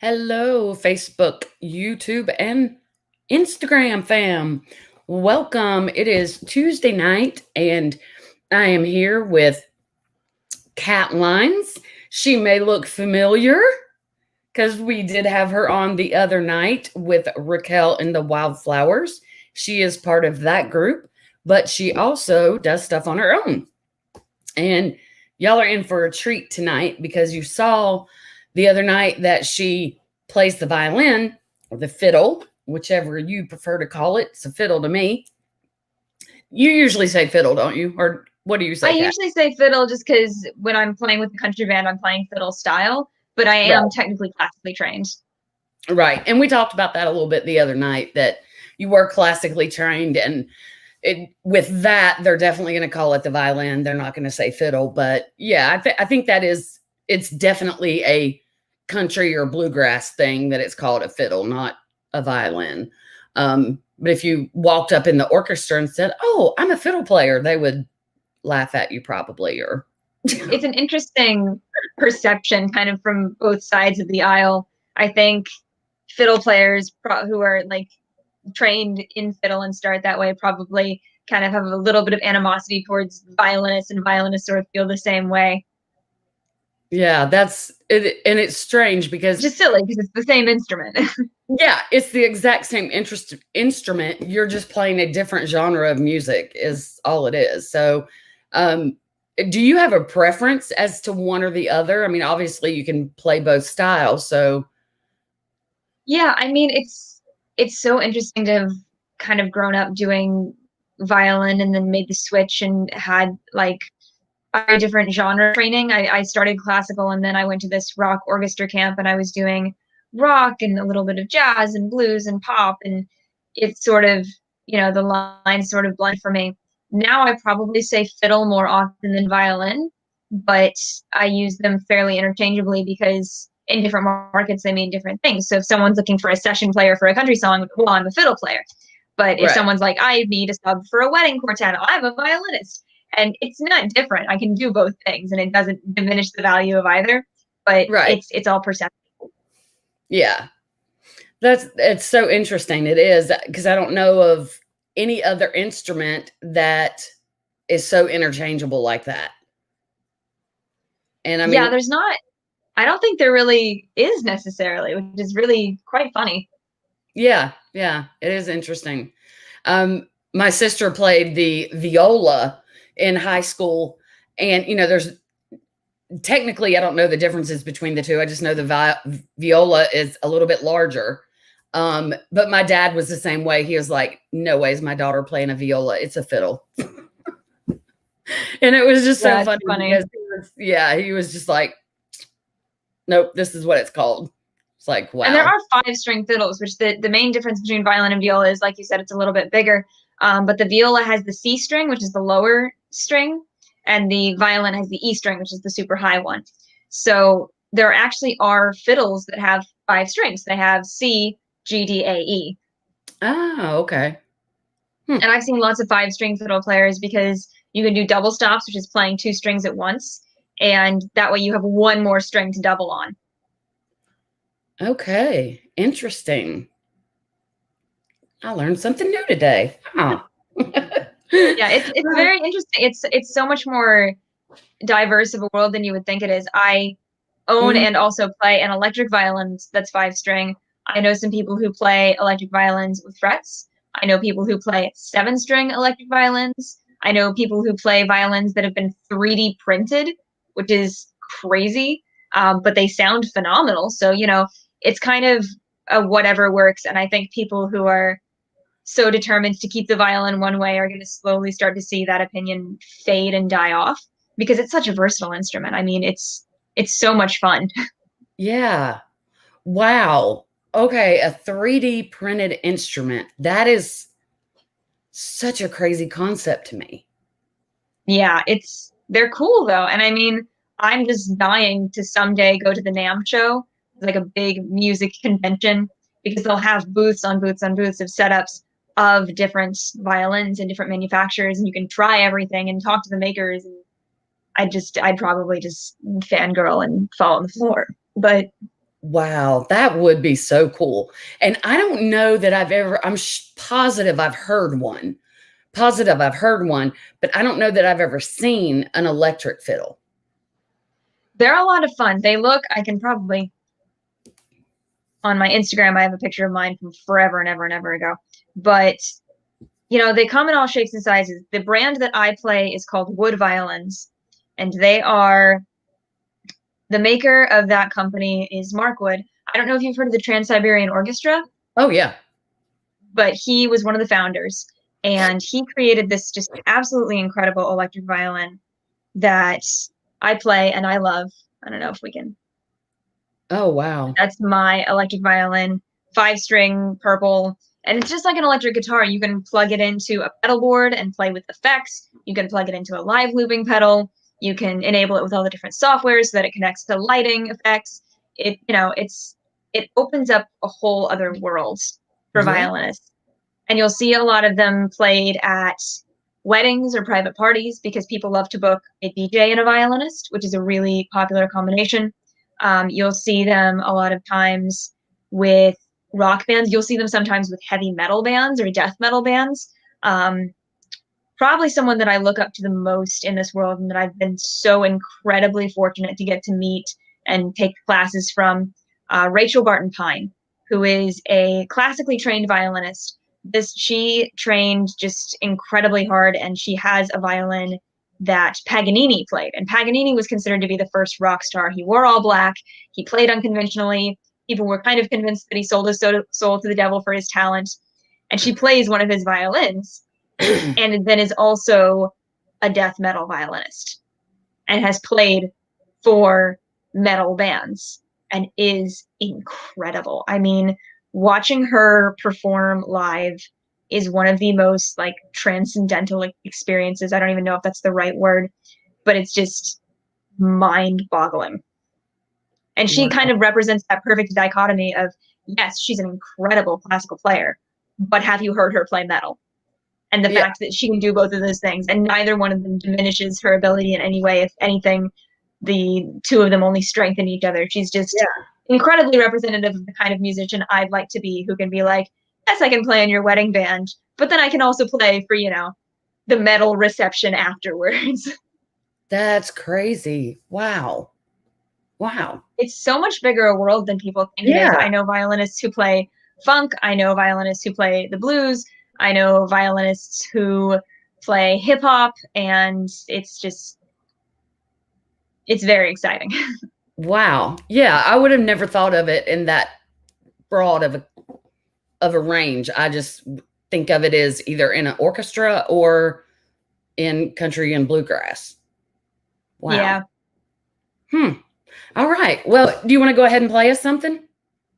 Hello, Facebook, YouTube, and Instagram fam. Welcome. It is Tuesday night, and I am here with Cat Lines. She may look familiar because we did have her on the other night with Raquel and the Wildflowers. She is part of that group, but she also does stuff on her own. And y'all are in for a treat tonight because you saw the other night that she plays the violin or the fiddle, whichever you prefer to call it. It's a fiddle to me. You usually say fiddle, don't you? Or what do you I say, Kat? usually say fiddle just because when I'm playing with the country band, I'm playing fiddle style, but I Right. am technically classically trained. Right. And we talked about that a little bit the other night that you were classically trained and with that they're definitely going to call it the violin. They're not going to say fiddle, but yeah, I think that is it's definitely a country or bluegrass thing that it's called a fiddle, not a violin. But if you walked up in the orchestra and said, "Oh, I'm a fiddle player," they would laugh at you probably or It's an interesting perception kind of from both sides of the aisle. I think fiddle players who are like trained in fiddle and start that way probably kind of have a little bit of animosity towards violinists, and violinists sort of feel the same way. yeah, that's it. And it's strange because Which is silly because it's the same instrument. yeah, it's the exact same instrument. You're just playing a different genre of music is all it is. So, um, do you have a preference as to one or the other? I mean, obviously you can play both styles. So, Yeah, I mean it's so interesting to have kind of grown up doing violin and then made the switch and had like very different genre training. I started classical and then I went to this rock orchestra camp and I was doing rock and a little bit of jazz and blues and pop, and it's sort of, the lines sort of blend for me. Now I probably say fiddle more often than violin, but I use them fairly interchangeably because in different markets they mean different things. So if someone's looking for a session player for a country song, well, I'm a fiddle player. But if right, someone's like, I need a sub for a wedding quartet, I'm a violinist. And it's not different. I can do both things and it doesn't diminish the value of either, but right, it's all perception. yeah, that's it's so interesting. It is because I don't know of any other instrument that is so interchangeable like that. And I Yeah, mean, there's not, I don't think there really is necessarily, which is really quite funny. yeah, yeah, it is interesting. My sister played the viola in high school, and there's technically I don't know the differences between the two. I just know the viola is a little bit larger. But my dad was the same way. He was like, "No way is my daughter playing a viola. It's a fiddle." And it was just so Yeah, it's funny funny. because yeah, he was just like, "Nope, this is what it's called." It's like, And there wow, are five string fiddles, which the main difference between violin and viola is, like you said, it's a little bit bigger. But the viola has the C string, which is the lower string, and the violin has the E string, which is the super high one. So there actually are fiddles that have five strings. They have C, G, D, A, E. oh, okay, hmm. And I've seen lots of five string fiddle players because you can do double stops, which is playing two strings at once. And that way you have one more string to double on. Okay, interesting. I learned something new today. Huh. Yeah, it's very interesting. It's so much more diverse of a world than you would think it is. I own Mhm. and also play an electric violin that's five string. I know some people who play electric violins with frets. I know people who play seven string electric violins. I know people who play violins that have been 3D printed, which is crazy, but they sound phenomenal. So, it's kind of a whatever works. And I think people who are so determined to keep the violin one way are going to slowly start to see that opinion fade and die off because it's such a versatile instrument. I mean, it's so much fun. Yeah. Wow. Okay, a 3D printed instrument. That is such a crazy concept to me. Yeah, they're cool though. And I mean, I'm just dying to someday go to the NAMM show, like a big music convention, because they'll have booths on booths on booths of setups of different violins and different manufacturers, and you can try everything and talk to the makers. And I'd probably just fangirl and fall on the floor. But Wow, that would be so cool. And I don't know that I'm positive I've heard one. Positive I've heard one, but I don't know that I've ever seen an electric fiddle. They're a lot of fun. I can probably, on my Instagram, I have a picture of mine from forever and ever and ever ago. But, they come in all shapes and sizes. The brand that I play is called Wood Violins, and the maker of that company is Mark Wood. I don't know if you've heard of the Trans-Siberian Orchestra. Oh, yeah. But he was one of the founders, and he created this just absolutely incredible electric violin that I play and I love. I don't know if we can. Oh, wow. That's my electric violin, 5-string, purple, and it's just like an electric guitar. You can plug it into a pedal board and play with effects. You can plug it into a live looping pedal. You can enable it with all the different software so that it connects to lighting effects. It opens up a whole other world for Yeah. violinists. And you'll see a lot of them played at weddings or private parties because people love to book a DJ and a violinist, which is a really popular combination. You'll see them a lot of times with rock bands. You'll see them sometimes with heavy metal bands or death metal bands. Probably someone that I look up to the most in this world and that I've been so incredibly fortunate to get to meet and take classes from, Rachel Barton Pine, who is a classically trained violinist. She trained just incredibly hard, and she has a violin that Paganini played. And Paganini was considered to be the first rock star. He wore all black. He played unconventionally. People were kind of convinced that he sold his soul to the devil for his talent. And she plays one of his violins and then is also a death metal violinist and has played for metal bands and is incredible. I mean, watching her perform live is one of the most like transcendental experiences. I don't even know if that's the right word, but it's just mind-boggling. And she kind of represents that perfect dichotomy of, yes, she's an incredible classical player, but have you heard her play metal? And the fact that she can do both of those things, and neither one of them diminishes her ability in any way. If anything, the two of them only strengthen each other. She's just incredibly representative of the kind of musician I'd like to be, who can be like, yes, I can play in your wedding band, but then I can also play for, the metal reception afterwards. That's crazy. Wow. Wow. It's so much bigger a world than people think it is. I know violinists who play funk. I know violinists who play the blues. I know violinists who play hip hop, and it's very exciting. Wow. Yeah, I would have never thought of it in that broad of a range. I just think of it as either in an orchestra or in country and bluegrass. Wow. Yeah. All right. Well, do you want to go ahead and play us something?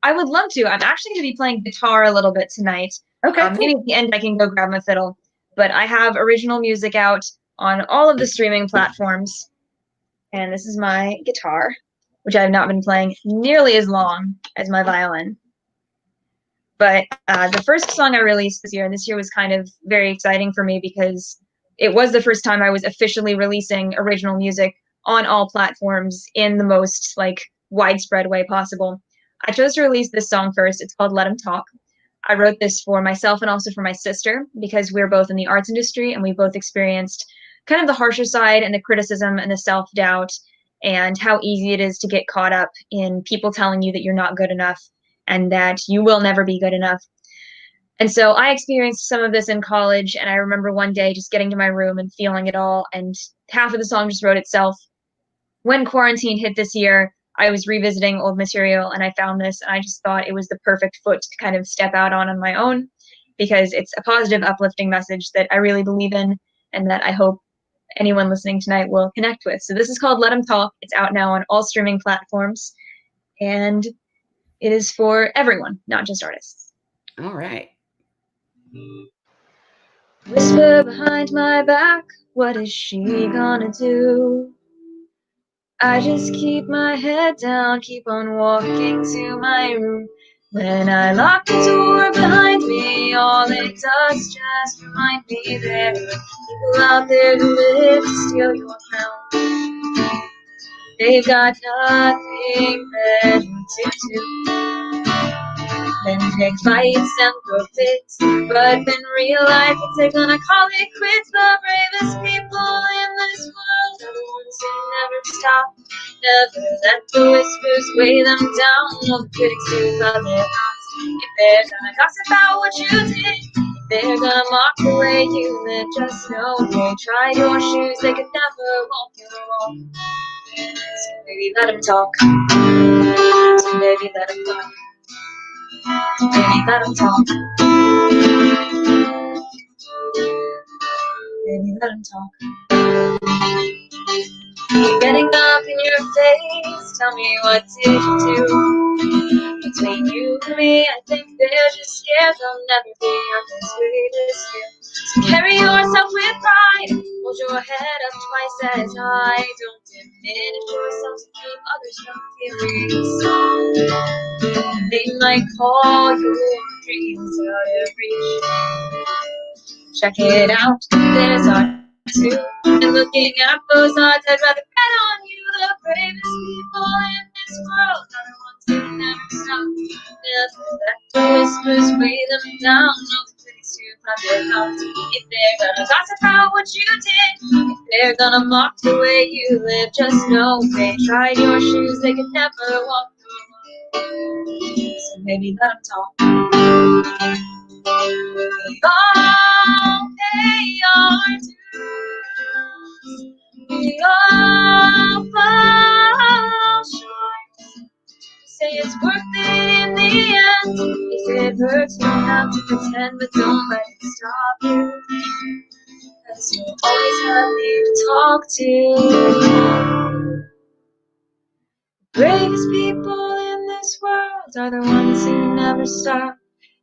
I would love to. I'm actually going to be playing guitar a little bit tonight. Okay. Maybe at the end I can go grab my fiddle. But I have original music out on all of the streaming platforms. And this is my guitar, which I have not been playing nearly as long as my violin. But the first song I released this year, and this year was kind of very exciting for me because it was the first time I was officially releasing original music on all platforms in the most like widespread way possible. I chose to release this song first. It's called Let 'Em Talk. I wrote this for myself and also for my sister because we're both in the arts industry and we both experienced kind of the harsher side and the criticism and the self-doubt and how easy it is to get caught up in people telling you that you're not good enough and that you will never be good enough. And so I experienced some of this in college, and I remember one day just getting to my room and feeling it all, and half of the song just wrote itself. When quarantine hit this year, I was revisiting old material, and I found this, and I just thought it was the perfect foot to kind of step out on my own, because it's a positive, uplifting message that I really believe in, and that I hope anyone listening tonight will connect with. So this is called Let 'Em Talk. It's out now on all streaming platforms, and it is for everyone, not just artists. All right. Whisper behind my back, what is she gonna do? I just keep my head down, keep on walking to my room. When I lock the door behind me, all it does just remind me there are people out there who live to steal your crown. They've got nothing better to do than pick fights and throw fits. But in real life, they're gonna call it quits. The bravest people in this world are the ones who never stop. Never let the whispers weigh them down. No critics who love their thoughts. If they're gonna gossip about what you did, if they're gonna mock the way you live, just know they tried your shoes, they could never walk your walk. So maybe let them talk. So maybe let them talk. Maybe let them talk. Maybe let them talk. Getting up in your face, tell me what did you do? Between you and me, I think they're just scared they'll never be on this sweetest you. So carry yourself with pride, hold your head up twice as high. Don't diminish yourself to keep others from feeling. They might call your dreams out of reach. Check it out, there's our two. And looking at those odds, I'd rather bet on you. The bravest people in this world are the ones who never stop. Never let the whispers weigh them down. No critics who clap their thumbs. If they're gonna gossip about what you did, if they're gonna mock the way you live, just know they tried your shoes, they could never walk your walk. So maybe let them talk. We all pay our dues. We all fall short. Say it's worth it in the end. If it hurts, you don't have to pretend, but don't let it stop you. 'Cause you'll always have me to talk to. Bravest people in this world are the ones who never stop.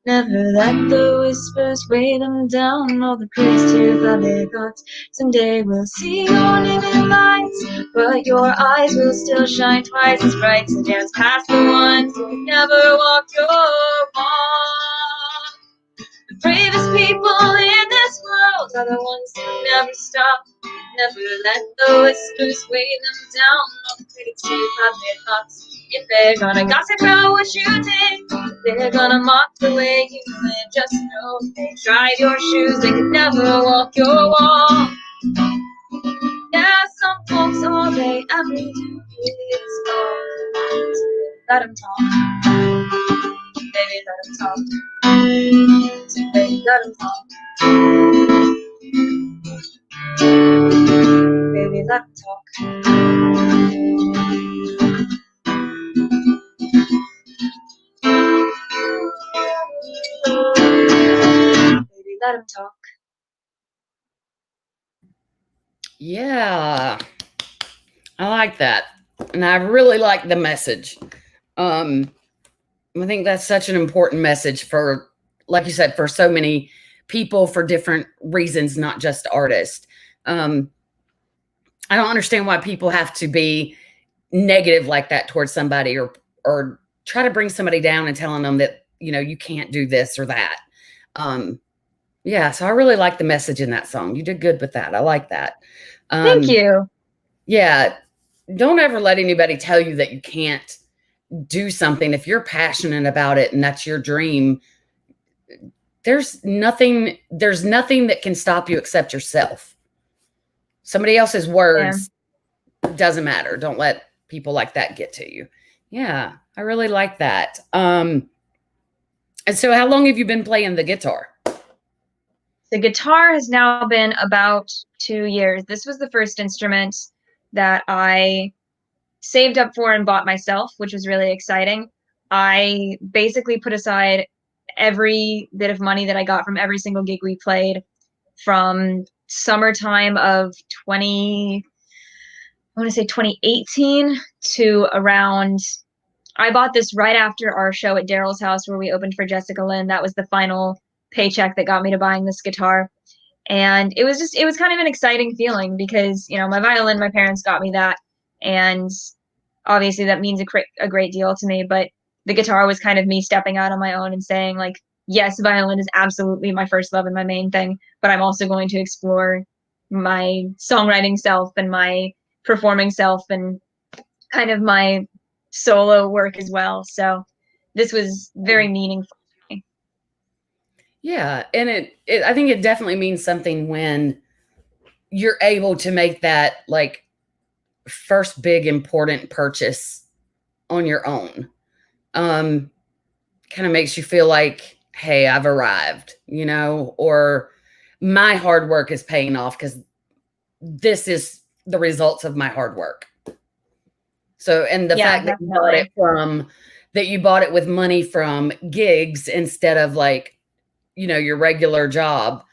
Never let the whispers weigh them down. All the critics too glad they got. Someday we'll see your name in lights, but your eyes will still shine twice as bright. So dance past the ones who never walk your walk. The bravest people in this world are the ones who never stop. Never let the whispers weigh them down. All the critics too have their thoughts. If they're gonna gossip about what you did, if they're gonna mock the way you live, just know they tried your shoes, they could never walk your walk. Yeah, some folks all they ever do is talk. Let them talk. Baby, let them talk. Baby, let them talk. Baby, let them talk. Baby, let them talk. Yeah, I like that. And I really like the message. I think that's such an important message for, like you said, for so many people for different reasons, not just artists. I don't understand why people have to be negative like that towards somebody, or try to bring somebody down and telling them that, you can't do this or that. Yeah, so I really like the message in that song. You did good with that. I like that. Thank you. Yeah, don't ever let anybody tell you that you can't do something. If you're passionate about it and that's your dream, there's nothing that can stop you except yourself. Somebody else's words doesn't matter. Don't let people like that get to you. Yeah, I really like that. And so how long have you been playing the guitar? The guitar has now been about 2 years. This was the first instrument that I saved up for and bought myself, which was really exciting. I basically put aside every bit of money that I got from every single gig we played from summertime of 2018 to around, I bought this right after our show at Daryl's house where we opened for Jessica Lynn. That was the final paycheck that got me to buying this guitar. And it was kind of an exciting feeling because, my violin, my parents got me that. And obviously that means a great deal to me. But the guitar was kind of me stepping out on my own and saying, like, yes, violin is absolutely my first love and my main thing, but I'm also going to explore my songwriting self and my performing self and kind of my solo work as well. So this was very meaningful to me. Yeah, and I think it definitely means something when you're able to make that like first big important purchase on your own. Um, Kind of makes you feel like, hey, I've arrived, or my hard work is paying off because this is the results of my hard work. So, and the Yeah, fact definitely. that you bought it with money from gigs instead of like, your regular job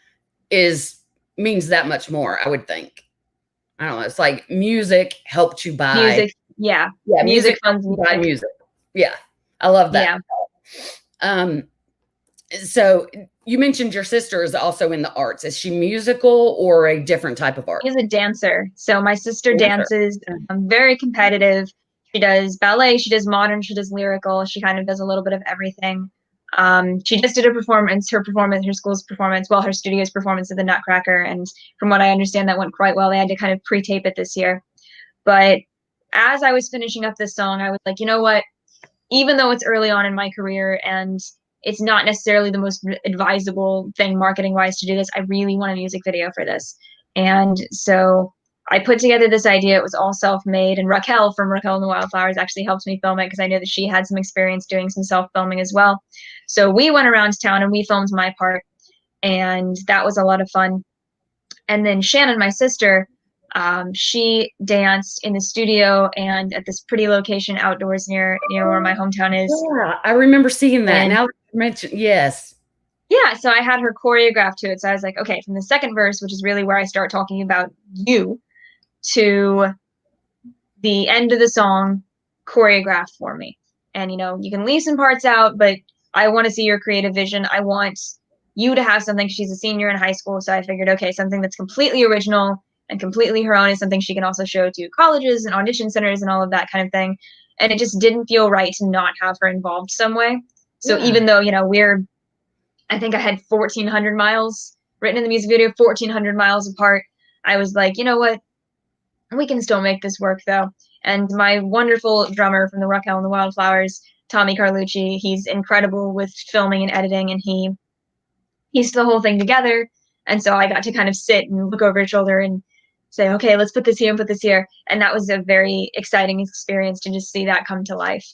is means that much more, I would think. I don't know. It's like music helped you buy. Music, yeah. Yeah, Music music funds helped you buy music. music. Yeah, I love that. Yeah. Um, so you mentioned your sister is also in the arts. Is she musical or a different type of art? She's a dancer. So my sister Dancer. dances, very competitive. She does ballet, she does modern, she does lyrical. She kind of does a little bit of everything. She just did a performance, her school's performance, well, her studio's performance of the Nutcracker. And from what I understand, that went quite well. They had to kind of pre-tape it this year. But as I was finishing up this song, I was like, you know what? Even though it's early on in my career and it's not necessarily the most advisable thing marketing wise to do this, I really want a music video for this. And so I put together this idea. It was all self-made, and Raquel from Raquel and the Wildflowers actually helped me film it because I knew that she had some experience doing some self-filming as well. So we went around town and we filmed my part, and that was a lot of fun. And then Shannon, my sister, she danced in the studio and at this pretty location outdoors near where my hometown is. Yeah, I remember seeing that. And Now that you mentioned, yes. yeah, so I had her choreograph to it. So I was like, okay, from the second verse, which is really where I start talking about you, to the end of the song, choreograph for me. And you can leave some parts out, but I want to see your creative vision. I want you to have something. She's a senior in high school, so I figured, okay, something that's completely original and completely her own is something she can also show to colleges and audition centers and all of that kind of thing. And it just didn't feel right to not have her involved some way. So Yeah. even though, I think I had 1,400 miles written in the music video, 1,400 miles apart, I was like, you know what? We can still make this work though. And my wonderful drummer from the Raquel and the Wildflowers, Tommy Carlucci, he's incredible with filming and editing, and he pieced the whole thing together. And so I got to kind of sit and look over his shoulder and say, okay, let's put this here and put this here. And that was a very exciting experience to just see that come to life.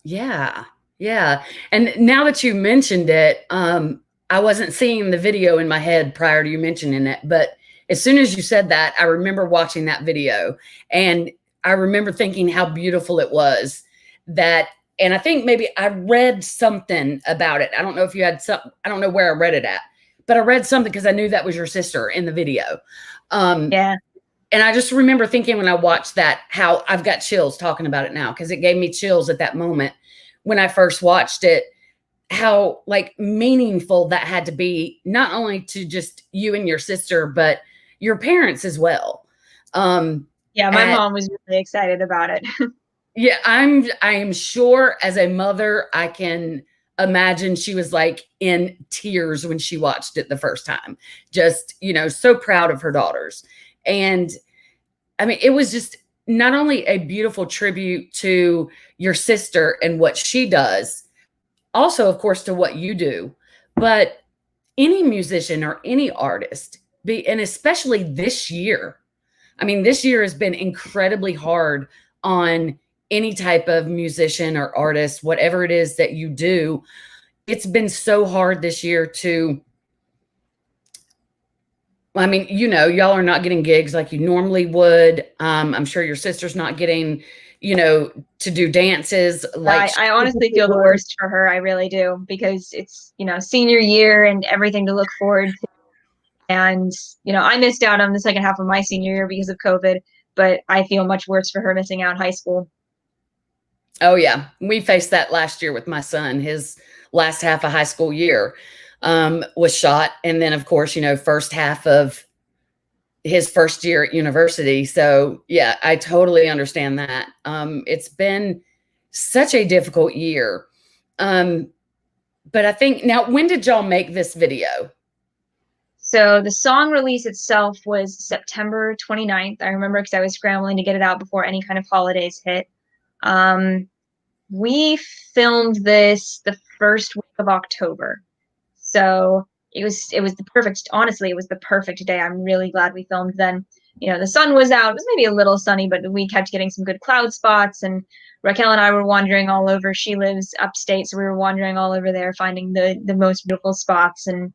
Yeah. Yeah. And now that you mentioned it, I wasn't seeing the video in my head prior to you mentioning it, but as soon as you said that, I remember watching that video and I remember thinking how beautiful it was that, and I think maybe I read something about it. I don't know if you had I don't know where I read it at, but I read something because I knew that was your sister in the video. Yeah. And I just remember thinking when I watched that, how I've got chills talking about it now because it gave me chills at that moment when I first watched it, how like meaningful that had to be, not only to just you and your sister, but your parents as well. Yeah, my mom was really excited about it. Yeah, I am sure as a mother, I can imagine she was like in tears when she watched it the first time. Just, so proud of her daughters. And I mean, it was just not only a beautiful tribute to your sister and what she does, also, of course, to what you do, but any musician or any artist, and especially this year. I mean, this year has been incredibly hard on any type of musician or artist, whatever it is that you do. It's been so hard this year to, I mean, y'all are not getting gigs like you normally would. I'm sure your sister's not getting, to do dances like I honestly feel the worst for her. I really do, because it's, senior year and everything to look forward to. And, I missed out on the second half of my senior year because of COVID, but I feel much worse for her missing out high school. Oh yeah, we faced that last year with my son. His last half of high school year was shot, and then of course, first half of his first year at university. So yeah, I totally understand that. It's been such a difficult year. But I think now, when did y'all make this video? So the song release itself was September 29th. I remember because I was scrambling to get it out before any kind of holidays hit. We filmed this the first week of October. So it was the perfect, honestly, it was the perfect day. I'm really glad we filmed then. You know, the sun was out. It was maybe a little sunny, but we kept getting some good cloud spots. And Raquel and I were wandering all over. She lives upstate, so we were wandering all over there, finding the most beautiful spots. And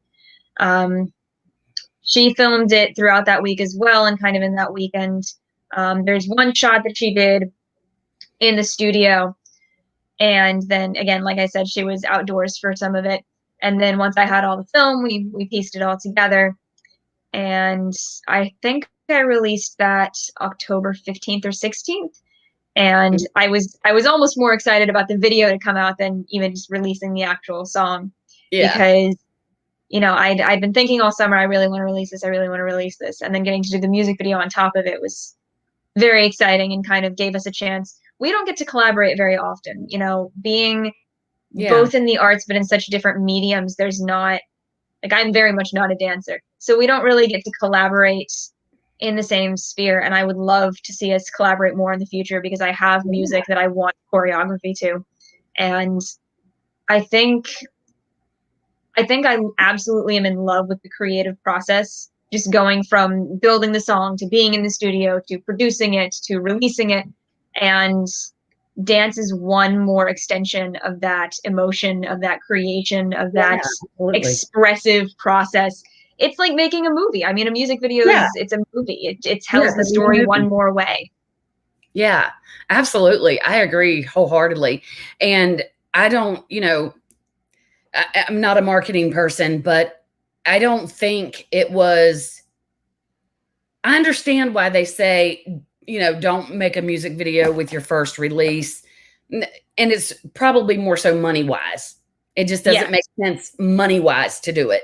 she filmed it throughout that week as well, and kind of in that weekend. There's one shot that she did in the studio. And then again, like I said, she was outdoors for some of it. And then once I had all the film, we pieced it all together. And I think I released that October 15th or 16th. And I was almost more excited about the video to come out than even just releasing the actual song. Yeah. Because, you know, I'd been thinking all summer, I really want to release this. I really want to release this. And then getting to do the music video on top of it was very exciting and kind of gave us a chance. We don't get to collaborate very often, you know, being both in the arts, but in such different mediums. There's not, like, I'm very much not a dancer. So we don't really get to collaborate in the same sphere. And I would love to see us collaborate more in the future, because I have music that I want choreography to. And I think I absolutely am in love with the creative process, just going from building the song to being in the studio to producing it to releasing it. And dance is one more extension of that emotion, of that creation, of that expressive process. It's like making a movie. I mean, a music video it's a movie. It tells the story one more way. Yeah, absolutely. I agree wholeheartedly. And I don't, you know, I'm not a marketing person, but I don't think it was, I understand why they say, you know, don't make a music video with your first release. And it's probably more so money wise. It just doesn't make sense money wise to do it.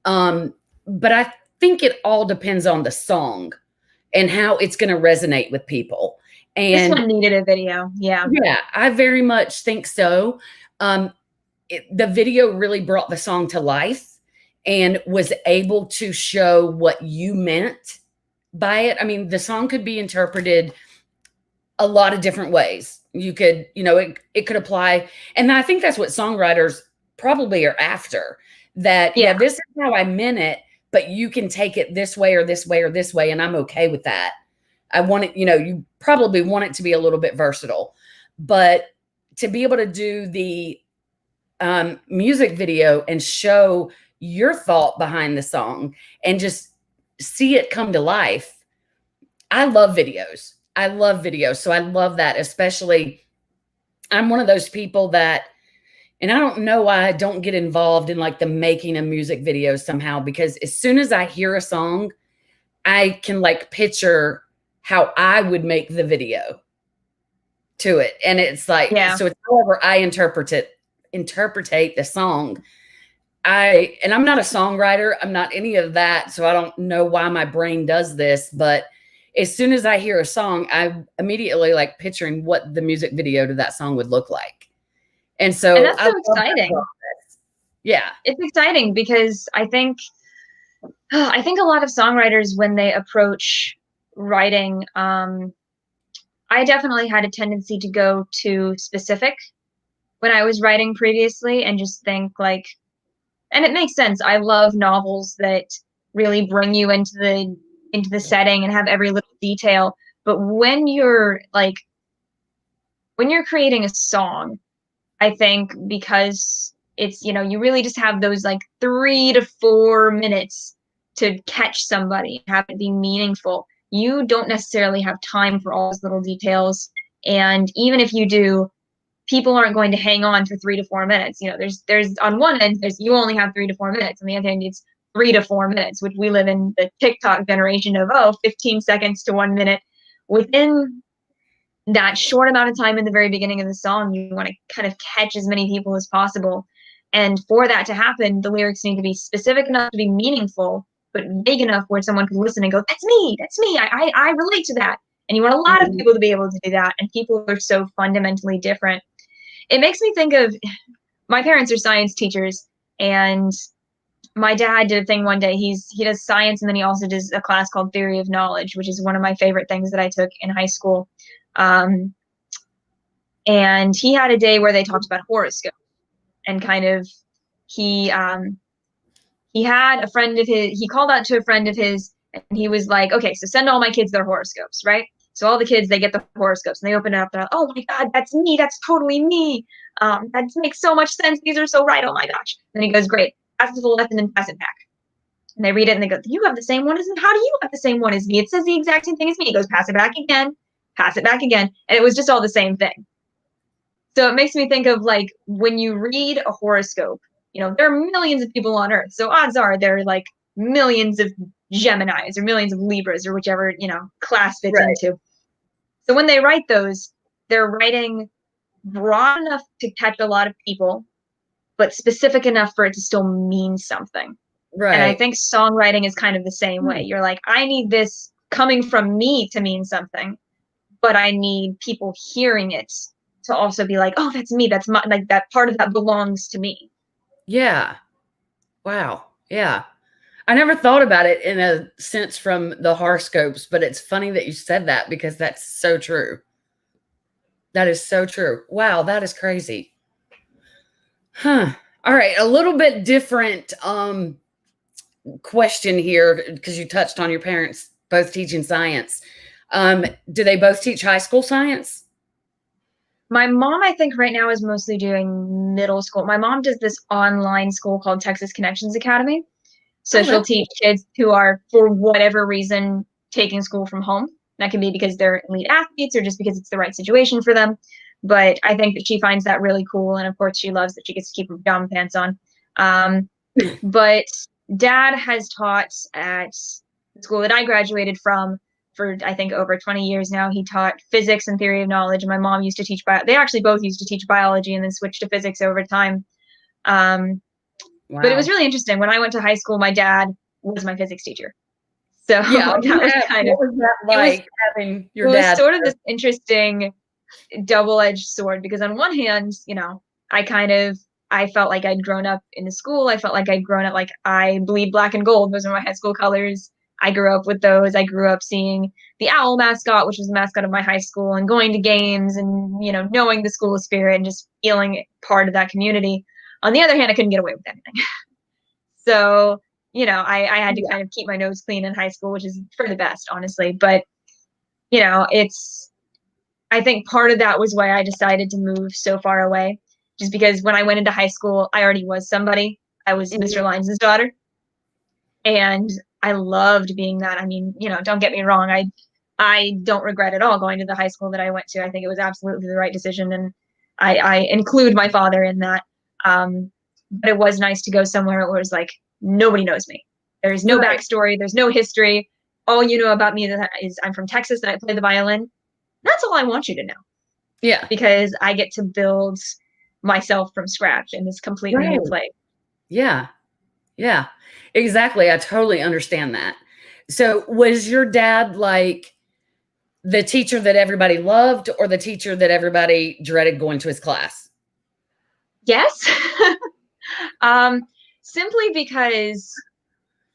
But I think it all depends on the song and how it's going to resonate with people. And this one needed a video. Yeah. Yeah, I very much think so. The video really brought the song to life and was able to show what you meant by it. I mean, the song could be interpreted a lot of different ways. You could, you know, it could apply. And I think that's what songwriters probably are after, that, yeah, this is how I meant it, but you can take it this way or this way or this way. And I'm okay with that. I want it, you know, you probably want it to be a little bit versatile, but to be able to do the music video and show your thought behind the song and just see it come to life. I love videos. I love videos. So I love that, especially I'm one of those people that, and I don't know why I don't get involved in like the making of music videos somehow, because as soon as I hear a song, I can like picture how I would make the video to it. And it's like, so it's however I interpretate the song. And I'm not a songwriter. I'm not any of that. So I don't know why my brain does this, but as soon as I hear a song, I immediately like picturing what the music video to that song would look like. And so that's so exciting. Yeah. It's exciting because I think a lot of songwriters, when they approach writing, I definitely had a tendency to go too specific when I was writing previously and just think like, and it makes sense. I love novels that really bring you into the setting and have every little detail. But when you're creating a song, I think because it's, you know, you really just have those like 3 to 4 minutes to catch somebody, have it be meaningful. You don't necessarily have time for all those little details. And even if you do, people aren't going to hang on for 3 to 4 minutes. You know, there's on one end, you only have 3 to 4 minutes. On the other end, it's 3 to 4 minutes, which we live in the TikTok generation of, 15 seconds to 1 minute. Within that short amount of time in the very beginning of the song, you want to kind of catch as many people as possible. And for that to happen, the lyrics need to be specific enough to be meaningful, but vague enough where someone can listen and go, that's me, I relate to that. And you want a lot of people to be able to do that. And people are so fundamentally different. It makes me think of, my parents are science teachers, and my dad did a thing one day. He does science, and then he also does a class called Theory of Knowledge, which is one of my favorite things that I took in high school. and he had a day where they talked about horoscopes, and kind of he had a friend of his, he called out to a friend of his, and he was like, okay, so send all my kids their horoscopes, right? So all the kids, they get the horoscopes and they open it up. They're like, oh my God, that's me. That's totally me. That makes so much sense. These are so right. Oh my gosh. And he goes, great. Pass it to the left and then pass it back. And they read it and they go, you have the same one as me. How do you have the same one as me? It says the exact same thing as me. He goes, pass it back again, pass it back again. And it was just all the same thing. So it makes me think of like when you read a horoscope, you know, there are millions of people on Earth. So odds are there are like millions of Geminis or millions of Libras or whichever, you know, class fits into. So when they write those, they're writing broad enough to catch a lot of people, but specific enough for it to still mean something. Right. And I think songwriting is kind of the same way. You're like, I need this coming from me to mean something, but I need people hearing it to also be like, oh, that's me. That's my, like that part of that belongs to me. Yeah. Wow. Yeah. I never thought about it in a sense from the horoscopes, but it's funny that you said that because that's so true. That is so true. Wow, that is crazy. Huh. All right, a little bit different question here because you touched on your parents both teaching science. Do they both teach high school science? My mom, I think right now is mostly doing middle school. My mom does this online school called Texas Connections Academy. So she'll teach kids who are, for whatever reason, taking school from home. That can be because they're elite athletes or just because it's the right situation for them. But I think that she finds that really cool. And of course, she loves that she gets to keep her dumb pants on. But Dad has taught at the school that I graduated from for, I think, over 20 years now. He taught physics and theory of knowledge. And my mom used to teach they actually both used to teach biology and then switched to physics over time. Wow. But it was really interesting. When I went to high school, my dad was my physics teacher. So yeah, that was kind of, what was that like having your dad? It was sort of this interesting double-edged sword because on one hand, you know, I felt like I'd grown up in the school. I felt like I'd grown up, like I bleed black and gold. Those are my high school colors. I grew up with those. I grew up seeing the owl mascot, which was the mascot of my high school, and going to games and, you know, knowing the school spirit and just feeling part of that community. On the other hand, I couldn't get away with anything. So, you know, I had to kind of keep my nose clean in high school, which is for the best, honestly. But, you know, I think part of that was why I decided to move so far away, just because when I went into high school, I already was somebody. I was Mr. Lyons' daughter. And I loved being that. I mean, you know, don't get me wrong. I don't regret at all going to the high school that I went to. I think it was absolutely the right decision. And I include my father in that. But it was nice to go somewhere where it was like, nobody knows me. There's no backstory. There's no history. All you know about me is I'm from Texas and I play the violin. That's all I want you to know. Yeah. Because I get to build myself from scratch in this completely new place. Yeah. Yeah, exactly. I totally understand that. So was your dad like the teacher that everybody loved or the teacher that everybody dreaded going to his class? Yes. Simply because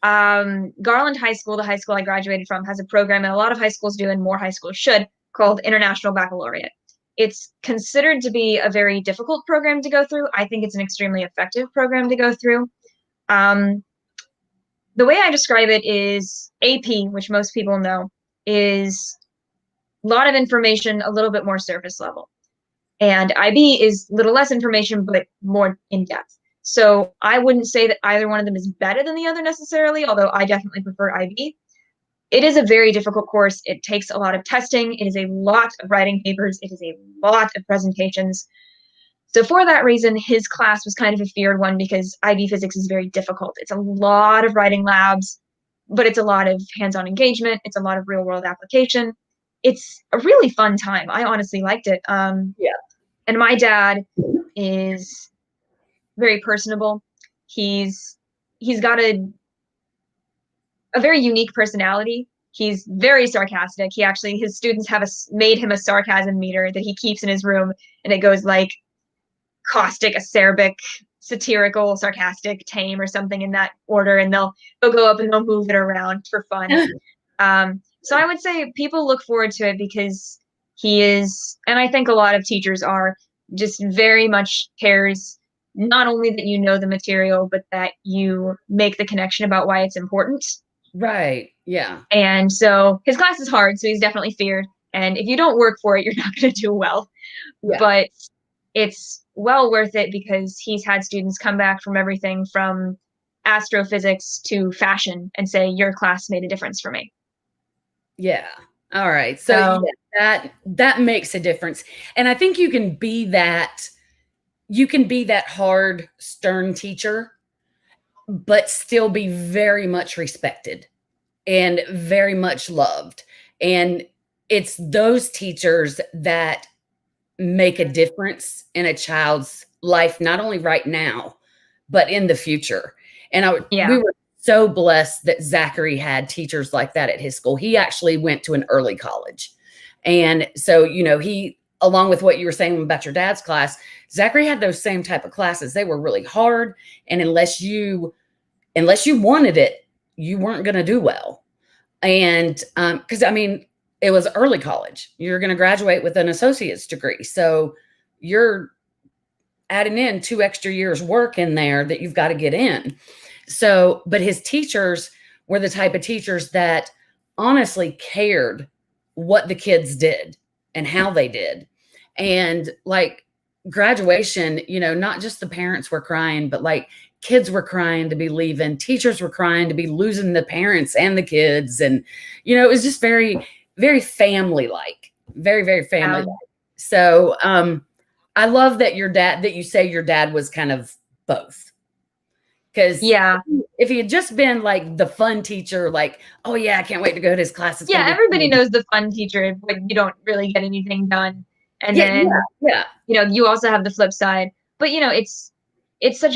Garland High School, the high school I graduated from, has a program, and a lot of high schools do and more high schools should, called International Baccalaureate. It's considered to be a very difficult program to go through. I think it's an extremely effective program to go through. The way I describe it is AP, which most people know, is a lot of information, a little bit more surface level. And IB is a little less information, but more in depth. So I wouldn't say that either one of them is better than the other necessarily, although I definitely prefer IB. It is a very difficult course. It takes a lot of testing. It is a lot of writing papers. It is a lot of presentations. So for that reason, his class was kind of a feared one because IB physics is very difficult. It's a lot of writing labs, but it's a lot of hands-on engagement. It's a lot of real-world application. It's a really fun time. I honestly liked it. And my dad is very personable. He's got a very unique personality. He's very sarcastic. His students have made him a sarcasm meter that he keeps in his room, and it goes like caustic, acerbic, satirical, sarcastic, tame, or something in that order, and they'll go up and they'll move it around for fun. So I would say people look forward to it because He is, and I think a lot of teachers are, just very much cares not only that you know the material, but that you make the connection about why it's important. Right. Yeah. And so his class is hard, so he's definitely feared. And if you don't work for it, you're not going to do well. Yeah. But it's well worth it because he's had students come back from everything from astrophysics to fashion and say, your class made a difference for me. Yeah. All right. So yeah, So that makes a difference. And I think you can be that hard, stern teacher, but still be very much respected and very much loved. And it's those teachers that make a difference in a child's life, not only right now, but in the future. And we yeah, were so blessed that Zachary had teachers like that at his school. He actually went to an early college. And so, he, along with what you were saying about your dad's class, Zachary had those same type of classes. They were really hard. And unless you wanted it, you weren't going to do well. And because it was early college. You're going to graduate with an associate's degree. So you're adding in 2 extra years work in there that you've got to get in. So, but his teachers were the type of teachers that honestly cared what the kids did and how they did. And like graduation, not just the parents were crying, but like kids were crying to be leaving, teachers were crying to be losing the parents and the kids. And, it was just very, very family like, very, very family like. So, I love that you say your dad was kind of both. Because yeah, if he had just been like the fun teacher, like, oh yeah, I can't wait to go to his class. It's yeah. gonna be Everybody fun. knows the fun teacher when you don't really get anything done, and Yeah, then yeah, you also have the flip side. But it's such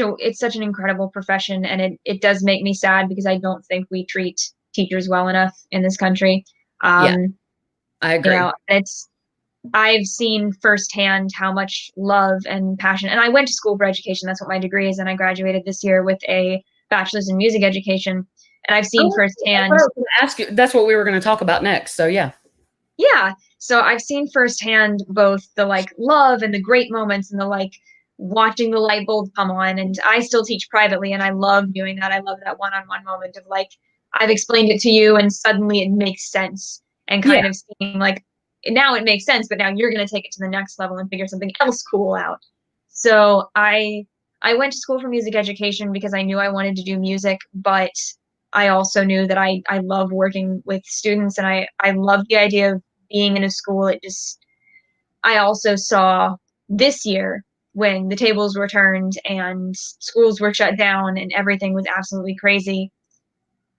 an incredible profession, and it does make me sad because I don't think we treat teachers well enough in this country. yeah. I agree. It's I've seen firsthand how much love and passion, and I went to school for education. That's what my degree is, and I graduated this year with a bachelor's in music education. And I've seen Oh, that's firsthand, what I was going to ask you. That's what we were going to talk about next. So yeah, yeah. So I've seen firsthand both the like love and the great moments and the like watching the light bulb come on. And I still teach privately, and I love doing that. I love that one-on-one moment of like, I've explained it to you, and suddenly it makes sense, and yeah, kind of seeing like, now it makes sense, but now you're going to take it to the next level and figure something else cool out. So I went to school for music education because I knew I wanted to do music, but I also knew that I love working with students, and I love the idea of being in a school. I also saw this year when the tables were turned and schools were shut down and everything was absolutely crazy,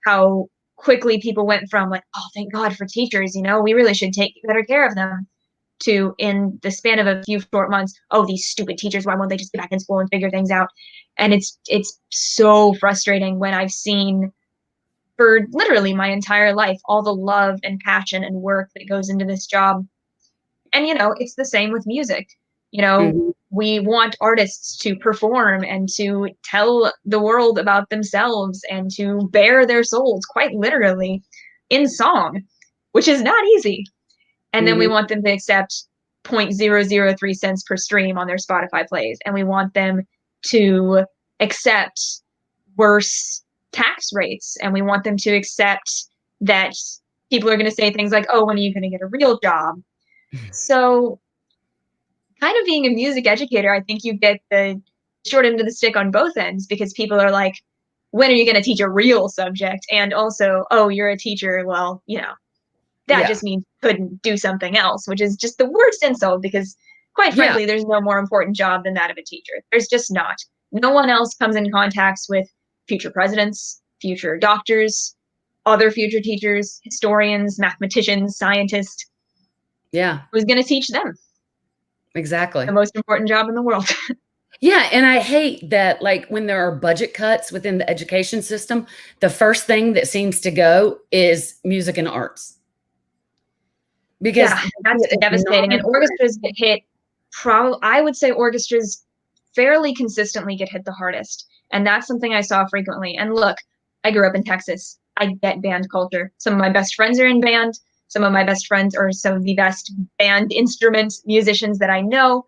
how quickly people went from like, oh, thank God for teachers, we really should take better care of them, to in the span of a few short months, oh, these stupid teachers, why won't they just get back in school and figure things out? And it's so frustrating when I've seen for literally my entire life all the love and passion and work that goes into this job. And it's the same with music. mhm, We want artists to perform and to tell the world about themselves and to bare their souls quite literally in song, which is not easy. And then we mhm, want them to accept 0.003 cents per stream on their Spotify plays, and we want them to accept worse tax rates, and we want them to accept that people are going to say things like, oh, when are you going to get a real job? So kind of being a music educator, I think you get the short end of the stick on both ends, because people are like, when are you going to teach a real subject? And also, oh, you're a teacher. Well, that yeah, just means you couldn't do something else, which is just the worst insult, because quite yeah, frankly, there's no more important job than that of a teacher. There's just not. No one else comes in contact with future presidents, future doctors, other future teachers, historians, mathematicians, scientists. yeah, Who's going to teach them? exactly. The most important job in the world. Yeah, and I hate that, like, when there are budget cuts within the education system, the first thing that seems to go is music and arts because Yeah, that's it's devastating. And non-important. orchestras get hit. I would say orchestras fairly consistently get hit the hardest, and that's something I saw frequently. And look, I grew up in Texas. I get band culture. Some of my best friends are in band. Some of my best friends are some of the best band instrument musicians that I know.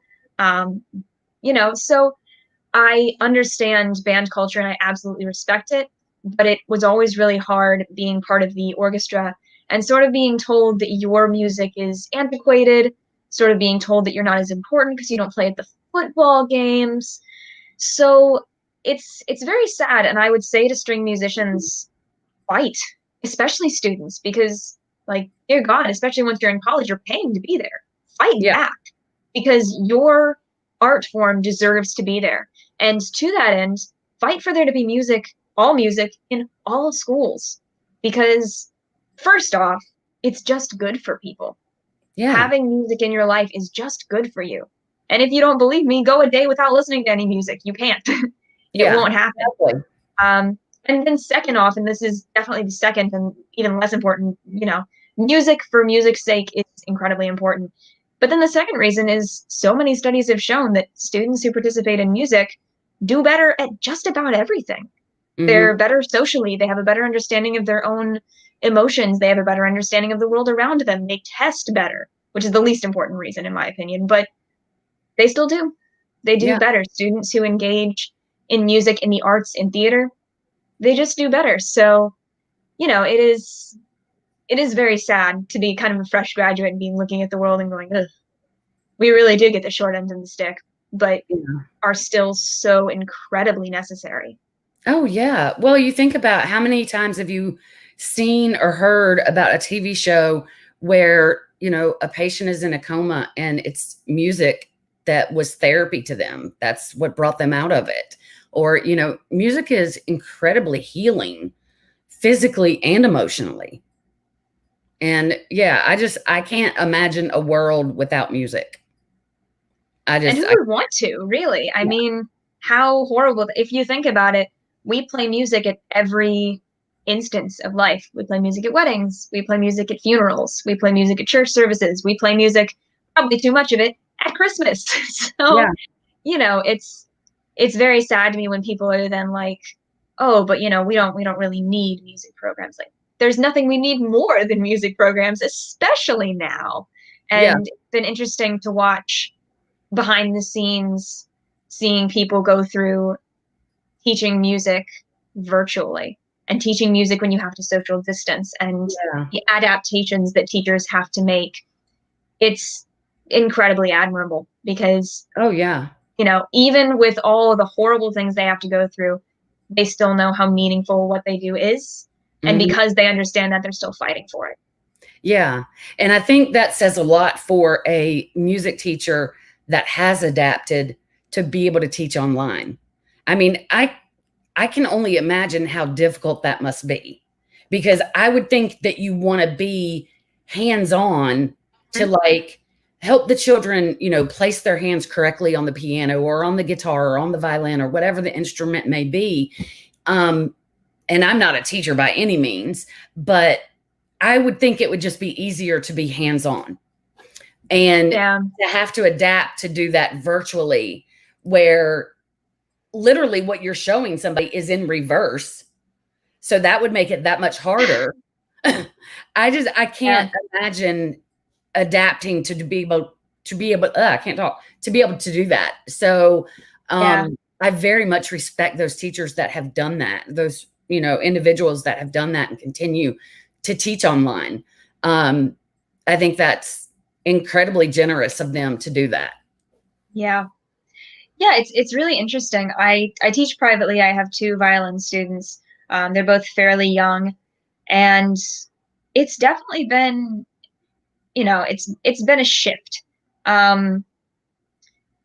So I understand band culture and I absolutely respect it, but it was always really hard being part of the orchestra and sort of being told that your music is antiquated, sort of being told that you're not as important because you don't play at the football games. So it's very sad, and I would say to string musicians, fight, especially students, because like, dear God, especially once you're in college, you're paying to be there. Fight Yeah. back because your art form deserves to be there. And to that end, fight for there to be music, all music in all schools. Because first off, it's just good for people. Yeah. Having music in your life is just good for you. And if you don't believe me, go a day without listening to any music. You can't. It Yeah. won't happen. Exactly. And then second off, and this is definitely the second and even less important, music for music's sake is incredibly important. But then the second reason is so many studies have shown that students who participate in music do better at just about everything. They're better socially. They have a better understanding of their own emotions. They have a better understanding of the world around them. They test better, which is the least important reason, in my opinion, but they still do. They do Yeah. better. Students who engage in music, in the arts, in theater, they just do better. So, it is very sad to be kind of a fresh graduate and being looking at the world and going, ugh, we really do get the short end of the stick, but are still so incredibly necessary. Oh, yeah. Well, you think about how many times have you seen or heard about a TV show where, a patient is in a coma and it's music that was therapy to them. That's what brought them out of it. Or, music is incredibly healing physically and emotionally. And yeah, I can't imagine a world without music. And who would want to, really? I mean, how horrible. If you think about it, we play music at every instance of life. We play music at weddings. We play music at funerals. We play music at church services. We play music, probably too much of it, at Christmas. So, Yeah. it's very sad to me when people are then like, oh, but we don't really need music programs. Like, there's nothing we need more than music programs, especially now. Yeah. And it's been interesting to watch behind the scenes, seeing people go through teaching music virtually and teaching music when you have to social distance and the adaptations that teachers have to make. It's incredibly admirable because, Oh, yeah. even with all the horrible things they have to go through, they still know how meaningful what they do is. And because they understand that, they're still fighting for it. Yeah. And I think that says a lot for a music teacher that has adapted to be able to teach online. I mean, I can only imagine how difficult that must be, because I would think that you want to be hands-on to like help the children, place their hands correctly on the piano or on the guitar or on the violin or whatever the instrument may be. And I'm not a teacher by any means, but I would think it would just be easier to be hands-on and to have to adapt to do that virtually, where literally what you're showing somebody is in reverse. So that would make it that much harder. I can't imagine adapting to be able, I can't talk, to be able to do that. So I very much respect those teachers that have done that, those, individuals that have done that and continue to teach online. I think that's incredibly generous of them to do that. Yeah. Yeah, it's really interesting. I teach privately. I have two violin students. They're both fairly young, and it's definitely been, it's been a shift. On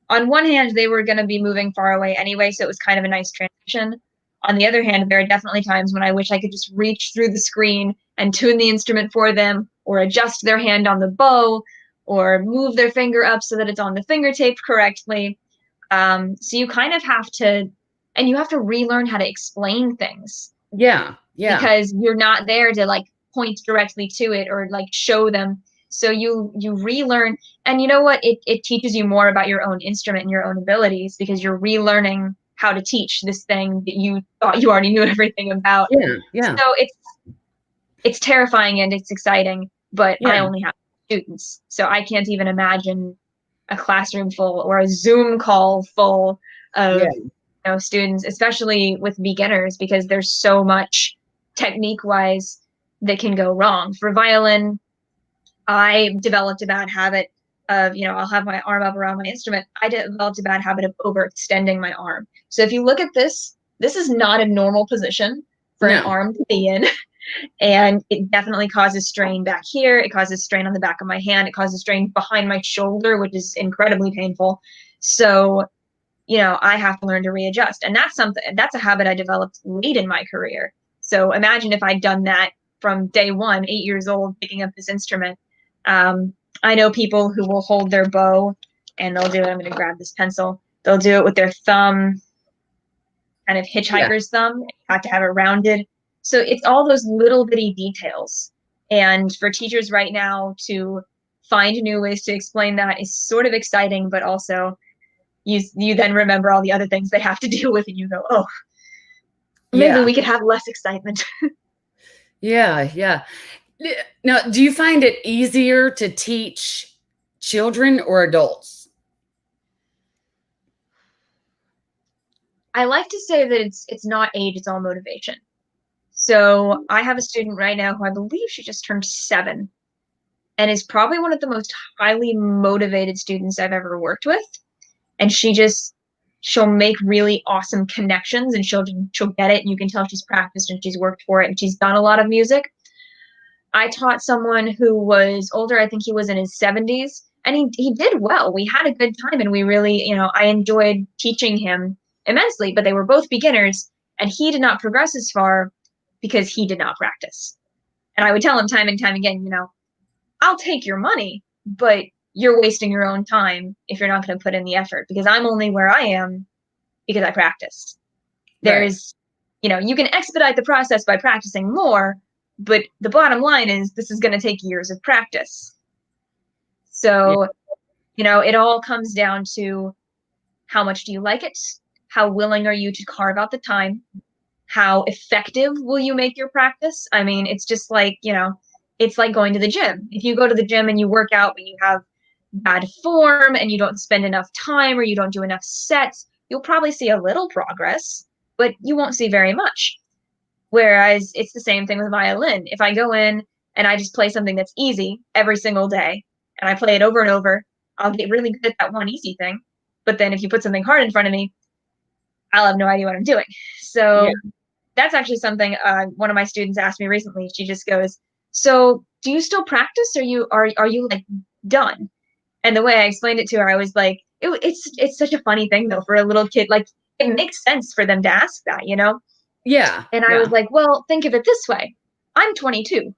one hand, they were going to be moving far away anyway, so it was kind of a nice transition. On the other hand, there are definitely times when I wish I could just reach through the screen and tune the instrument for them, or adjust their hand on the bow, or move their finger up so that it's on the finger tape correctly. So you kind of have to, and you have to relearn how to explain things. Yeah. Yeah. Because you're not there to like point directly to it or like show them. So you relearn, and you know what? It teaches you more about your own instrument and your own abilities because you're relearning how to teach this thing that you thought you already knew everything about. Yeah. Yeah. So it's terrifying and it's exciting. but I Yeah. only have students. So I can't even imagine a classroom full or a Zoom call full Yeah. of students, especially with beginners, because there's so much technique wise that can go wrong. For violin, I developed a bad habit of, I'll have my arm up around my instrument. I developed a bad habit of overextending my arm. So if you look at this is not a normal position for an No. arm to be in. And it definitely causes strain back here. It causes strain on the back of my hand. It causes strain behind my shoulder, which is incredibly painful. So, I have to learn to readjust. And that's a habit I developed late in my career. So imagine if I'd done that from day one, 8 years old, picking up this instrument. I know people who will hold their bow and they'll do it. I'm going to grab this pencil. They'll do it with their thumb, kind of Yeah. hitchhiker's thumb. You have to have it rounded. So it's all those little bitty details. And for teachers right now to find new ways to explain that is sort of exciting, but also you then remember all the other things they have to deal with and you go, oh, maybe Yeah. we could have less excitement. Yeah. Yeah. Now, do you find it easier to teach children or adults? I like to say that it's not age, it's all motivation. So I have a student right now who I believe she just turned 7 and is probably one of the most highly motivated students I've ever worked with. And she'll make really awesome connections and she'll get it and you can tell she's practiced and she's worked for it and she's done a lot of music. I taught someone who was older. I think he was in his 70s and he did well. We had a good time and we really, I enjoyed teaching him immensely, but they were both beginners and he did not progress as far because he did not practice. And I would tell him time and time again, I'll take your money, but you're wasting your own time if you're not going to put in the effort because I'm only where I am because I practice. Right. There's, you can expedite the process by practicing more, but the bottom line is this is going to take years of practice. Yeah. So, it all comes down to how much do you like it? How willing are you to carve out the time? How effective will you make your practice? I mean, it's just like, it's like going to the gym. If you go to the gym and you work out, but you have bad form and you don't spend enough time or you don't do enough sets, you'll probably see a little progress, but you won't see very much. Whereas it's the same thing with violin. If I go in and I just play something that's easy every single day and I play it over and over, I'll get really good at that one easy thing. But then if you put something hard in front of me, I'll have no idea what I'm doing. Yeah. So that's actually something one of my students asked me recently. She just goes, "So do you still practice? Or are you like done?" And the way I explained it to her, I was like, it's such a funny thing though for a little kid. Like it makes sense for them to ask that. Yeah. And I was Yeah. like, well, think of it this way. I'm 22.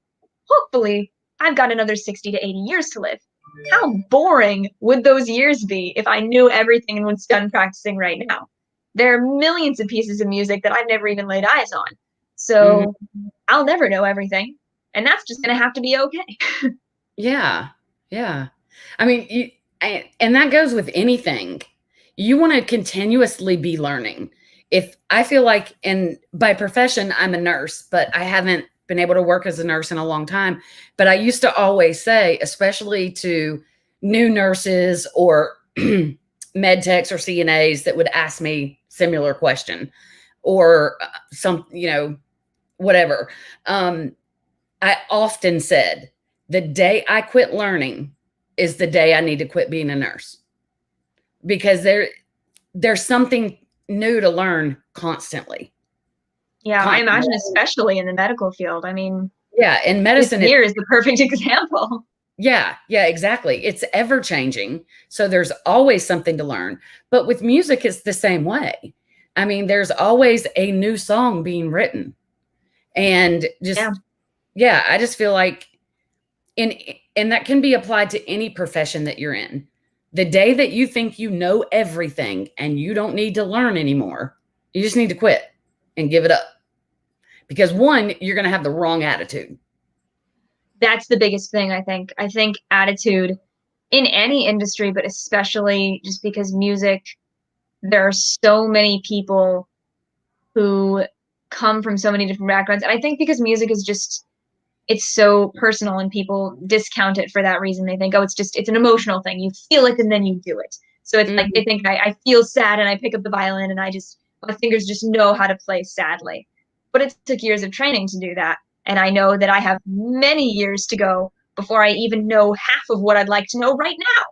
Hopefully, I've got another 60 to 80 years to live. How boring would those years be if I knew everything and was done practicing right now? There are millions of pieces of music that I've never even laid eyes on. Mhm. So I'll never know everything. And that's just going to have to be okay. Yeah. Yeah. I mean, and that goes with anything. You want to continuously be learning. If I feel like, and by profession, I'm a nurse, but I haven't been able to work as a nurse in a long time. But I used to always say, especially to new nurses or med techs or CNAs that would ask me similar question or some, whatever. I often said, the day I quit learning is the day I need to quit being a nurse because there's something new to learn constantly. Yeah, I Constantly. imagine especially in the medical field. I mean, Yeah, in this medicine, year is the perfect example. yeah, yeah, exactly. It's ever changing, so there's always something to learn. But with music, it's the same way. I mean, there's always a new song being written, and Yeah. yeah, I just feel like in and that can be applied to any profession that you're in. The day that you think you know everything and you don't need to learn anymore, you just need to quit and give it up. Because one, you're going to have the wrong attitude. That's the biggest thing, I think. I think attitude in any industry, but especially just because music, there are so many people who come from so many different backgrounds. And I think because music is just, it's so personal and people discount it for that reason. They think, oh, it's an emotional thing. You feel it and then you do it. So it's like they think I feel sad and I pick up the violin and my fingers just know how to play sadly. But it took years of training to do that. And I know that I have many years to go before I even know half of what I'd like to know right now.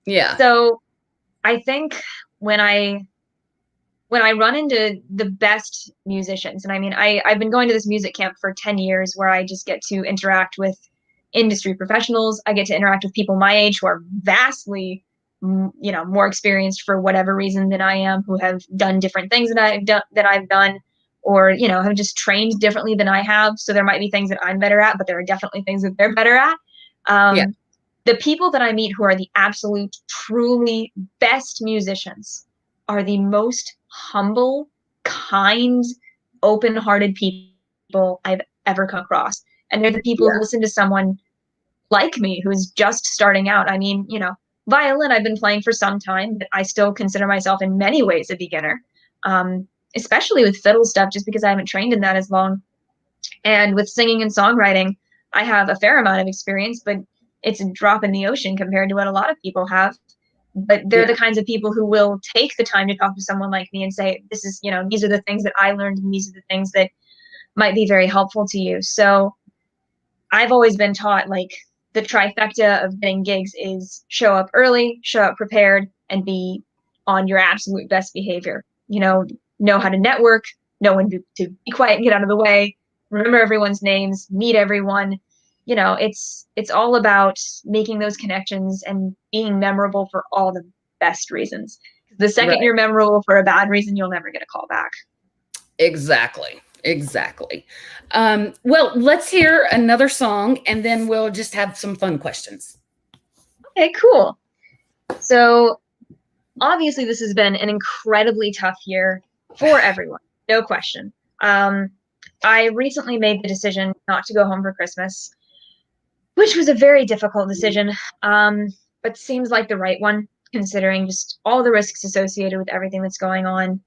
Yeah. So I think when I run into the best musicians, and I mean, I've been going to this music camp for 10 years where I just get to interact with industry professionals. I get to interact with people my age who are vastly, more experienced for whatever reason than I am, who have done different things that I've done, or, have just trained differently than I have. So there might be things that I'm better at, but there are definitely things that they're better at. Yeah. The people that I meet who are the absolute, truly best musicians are the most humble, kind, open-hearted people I've ever come across. And they're the people who listen to someone like me who's just starting out. I mean, violin I've been playing for some time, but I still consider myself in many ways a beginner, especially with fiddle stuff, just because I haven't trained in that as long. And with singing and songwriting, I have a fair amount of experience, but it's a drop in the ocean compared to what a lot of people have. But they're the kinds of people who will take the time to talk to someone like me and say, this is, these are the things that I learned and these are the things that might be very helpful to you. So I've always been taught, like, the trifecta of getting gigs is show up early, show up prepared, and be on your absolute best behavior. Know how to network, know when to be quiet and get out of the way, remember everyone's names, meet everyone. It's all about making those connections and being memorable for all the best reasons. The second you're memorable for a bad reason, you'll never get a call back. Exactly. Well, let's hear another song and then we'll just have some fun questions. Okay, cool. So obviously this has been an incredibly tough year for everyone, no question. I recently made the decision not to go home for Christmas, which was a very difficult decision, but seems like the right one, considering just all the risks associated with everything that's going on.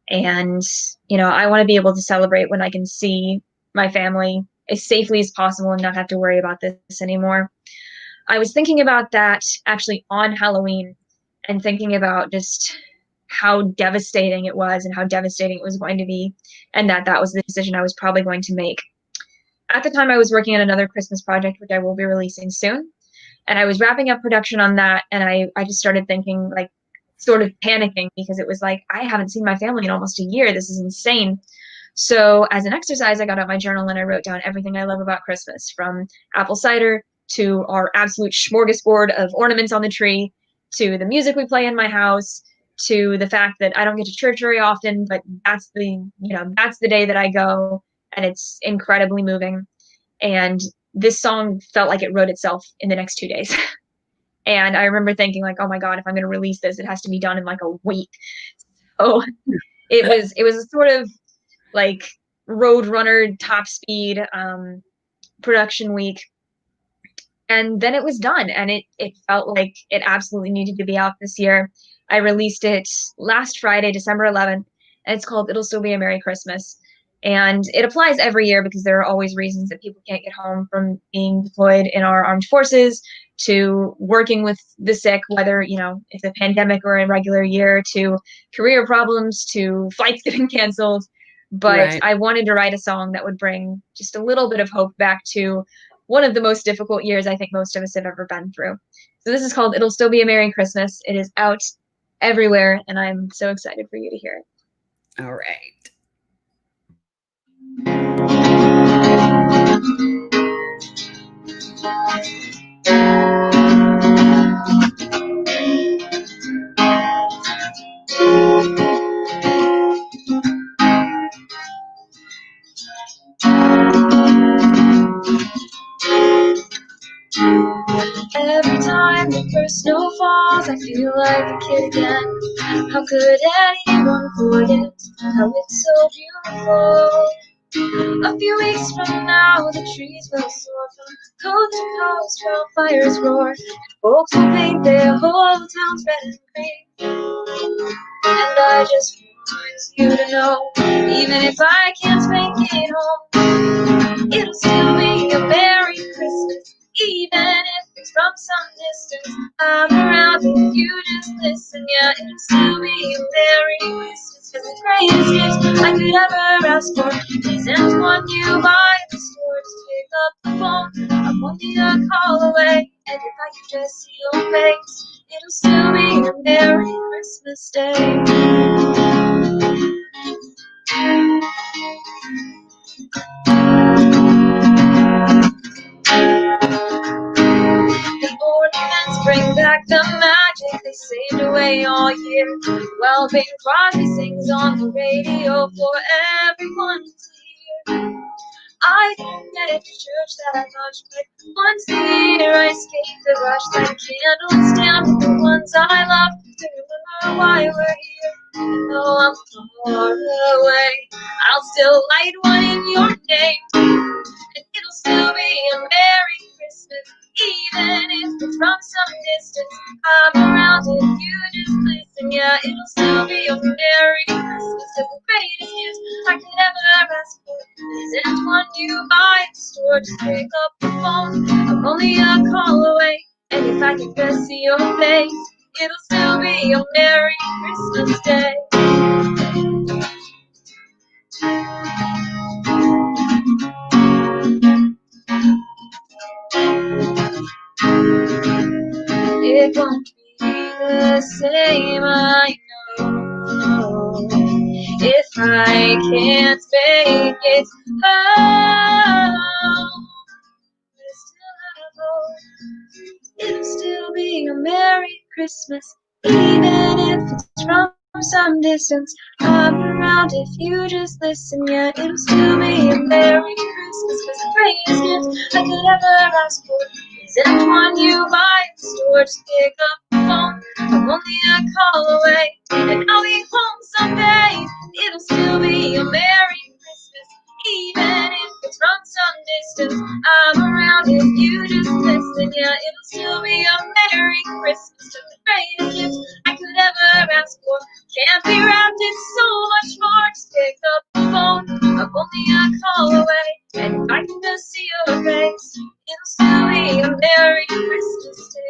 And, I want to be able to celebrate when I can see my family as safely as possible and not have to worry about this anymore. I was thinking about that actually on Halloween and thinking about just how devastating it was and how devastating it was going to be, and that was the decision I was probably going to make. At the time, I was working on another Christmas project, which I will be releasing soon. And I was wrapping up production on that. And I just started thinking, like, sort of panicking, because it was like, I haven't seen my family in almost a year. This is insane. So as an exercise, I got out my journal and I wrote down everything I love about Christmas, from apple cider to our absolute smorgasbord of ornaments on the tree, to the music we play in my house, to the fact that I don't get to church very often, but that's the day that I go. And it's incredibly moving. And this song felt like it wrote itself in the next 2 days. And I remember thinking, like, oh my God, if I'm going to release this, it has to be done in like a week. So it was a sort of like Roadrunner top speed production week. And then it was done. And it felt like it absolutely needed to be out this year. I released it last Friday, December 11th, and it's called It'll Still Be a Merry Christmas. And it applies every year because there are always reasons that people can't get home from being deployed in our armed forces, to working with the sick, whether, it's a pandemic or a regular year, to career problems, to flights getting canceled. But I wanted to write a song that would bring just a little bit of hope back to one of the most difficult years I think most of us have ever been through. So this is called It'll Still Be a Merry Christmas. It is out everywhere, and I'm so excited for you to hear it. All right. Every time the first snow falls, I feel like a kid again. How could anyone forget how it's so beautiful? A few weeks from now, the trees will soar from coast to coast while fires roar, and folks will paint their whole towns red and green. And I just want you to know, even if I can't make it home, it'll still be a I'm around if you just listen, yeah, it'll still be a Merry Christmas. Cause the greatest gift I could ever ask for isn't one you buy at the store. Just pick up the phone, I'm only a call away. And if I could just see your face, it'll still be a Merry Christmas Day. The ornaments bring back the magic they saved away all year. Well, Bing Crosby sings on the radio for everyone to hear. I don't get it to church that much, but once a year I escape the rush, light a candle and stand with the ones I love to remember why we're here. Even though I'm far away, I'll still light one in your name, and it'll still be a Merry Christmas, even if it's from some distance. I'm around if you just listen, yeah, it'll still be a Merry Christmas. Cause the greatest gift I could ever ask for isn't one you buy at the store. Just pick up the phone, I'm only a call away. And if I could just see your face, it'll still be a Merry Christmas Day. It won't be the same, I know, if I can't make it home. But I still have hope. It'll still be a Merry Christmas, even if it's from some distance. I'm around if you just listen, yeah, it'll still be a Merry Christmas. Cause the greatest gift I could ever ask for isn't one you buy at the store. Just pick up the phone, I'm only a call away, and I'll be home someday. It'll still be a Merry Christmas, even if it's from some distance. I'm around if you just listen, yeah, it'll still be a Merry Christmas. Just the greatest gift I could ever ask for can't be wrapped in so much more. Just pick up the phone, I'm only a call away, and if I can just see your face, it'll still be a Merry Christmas Day.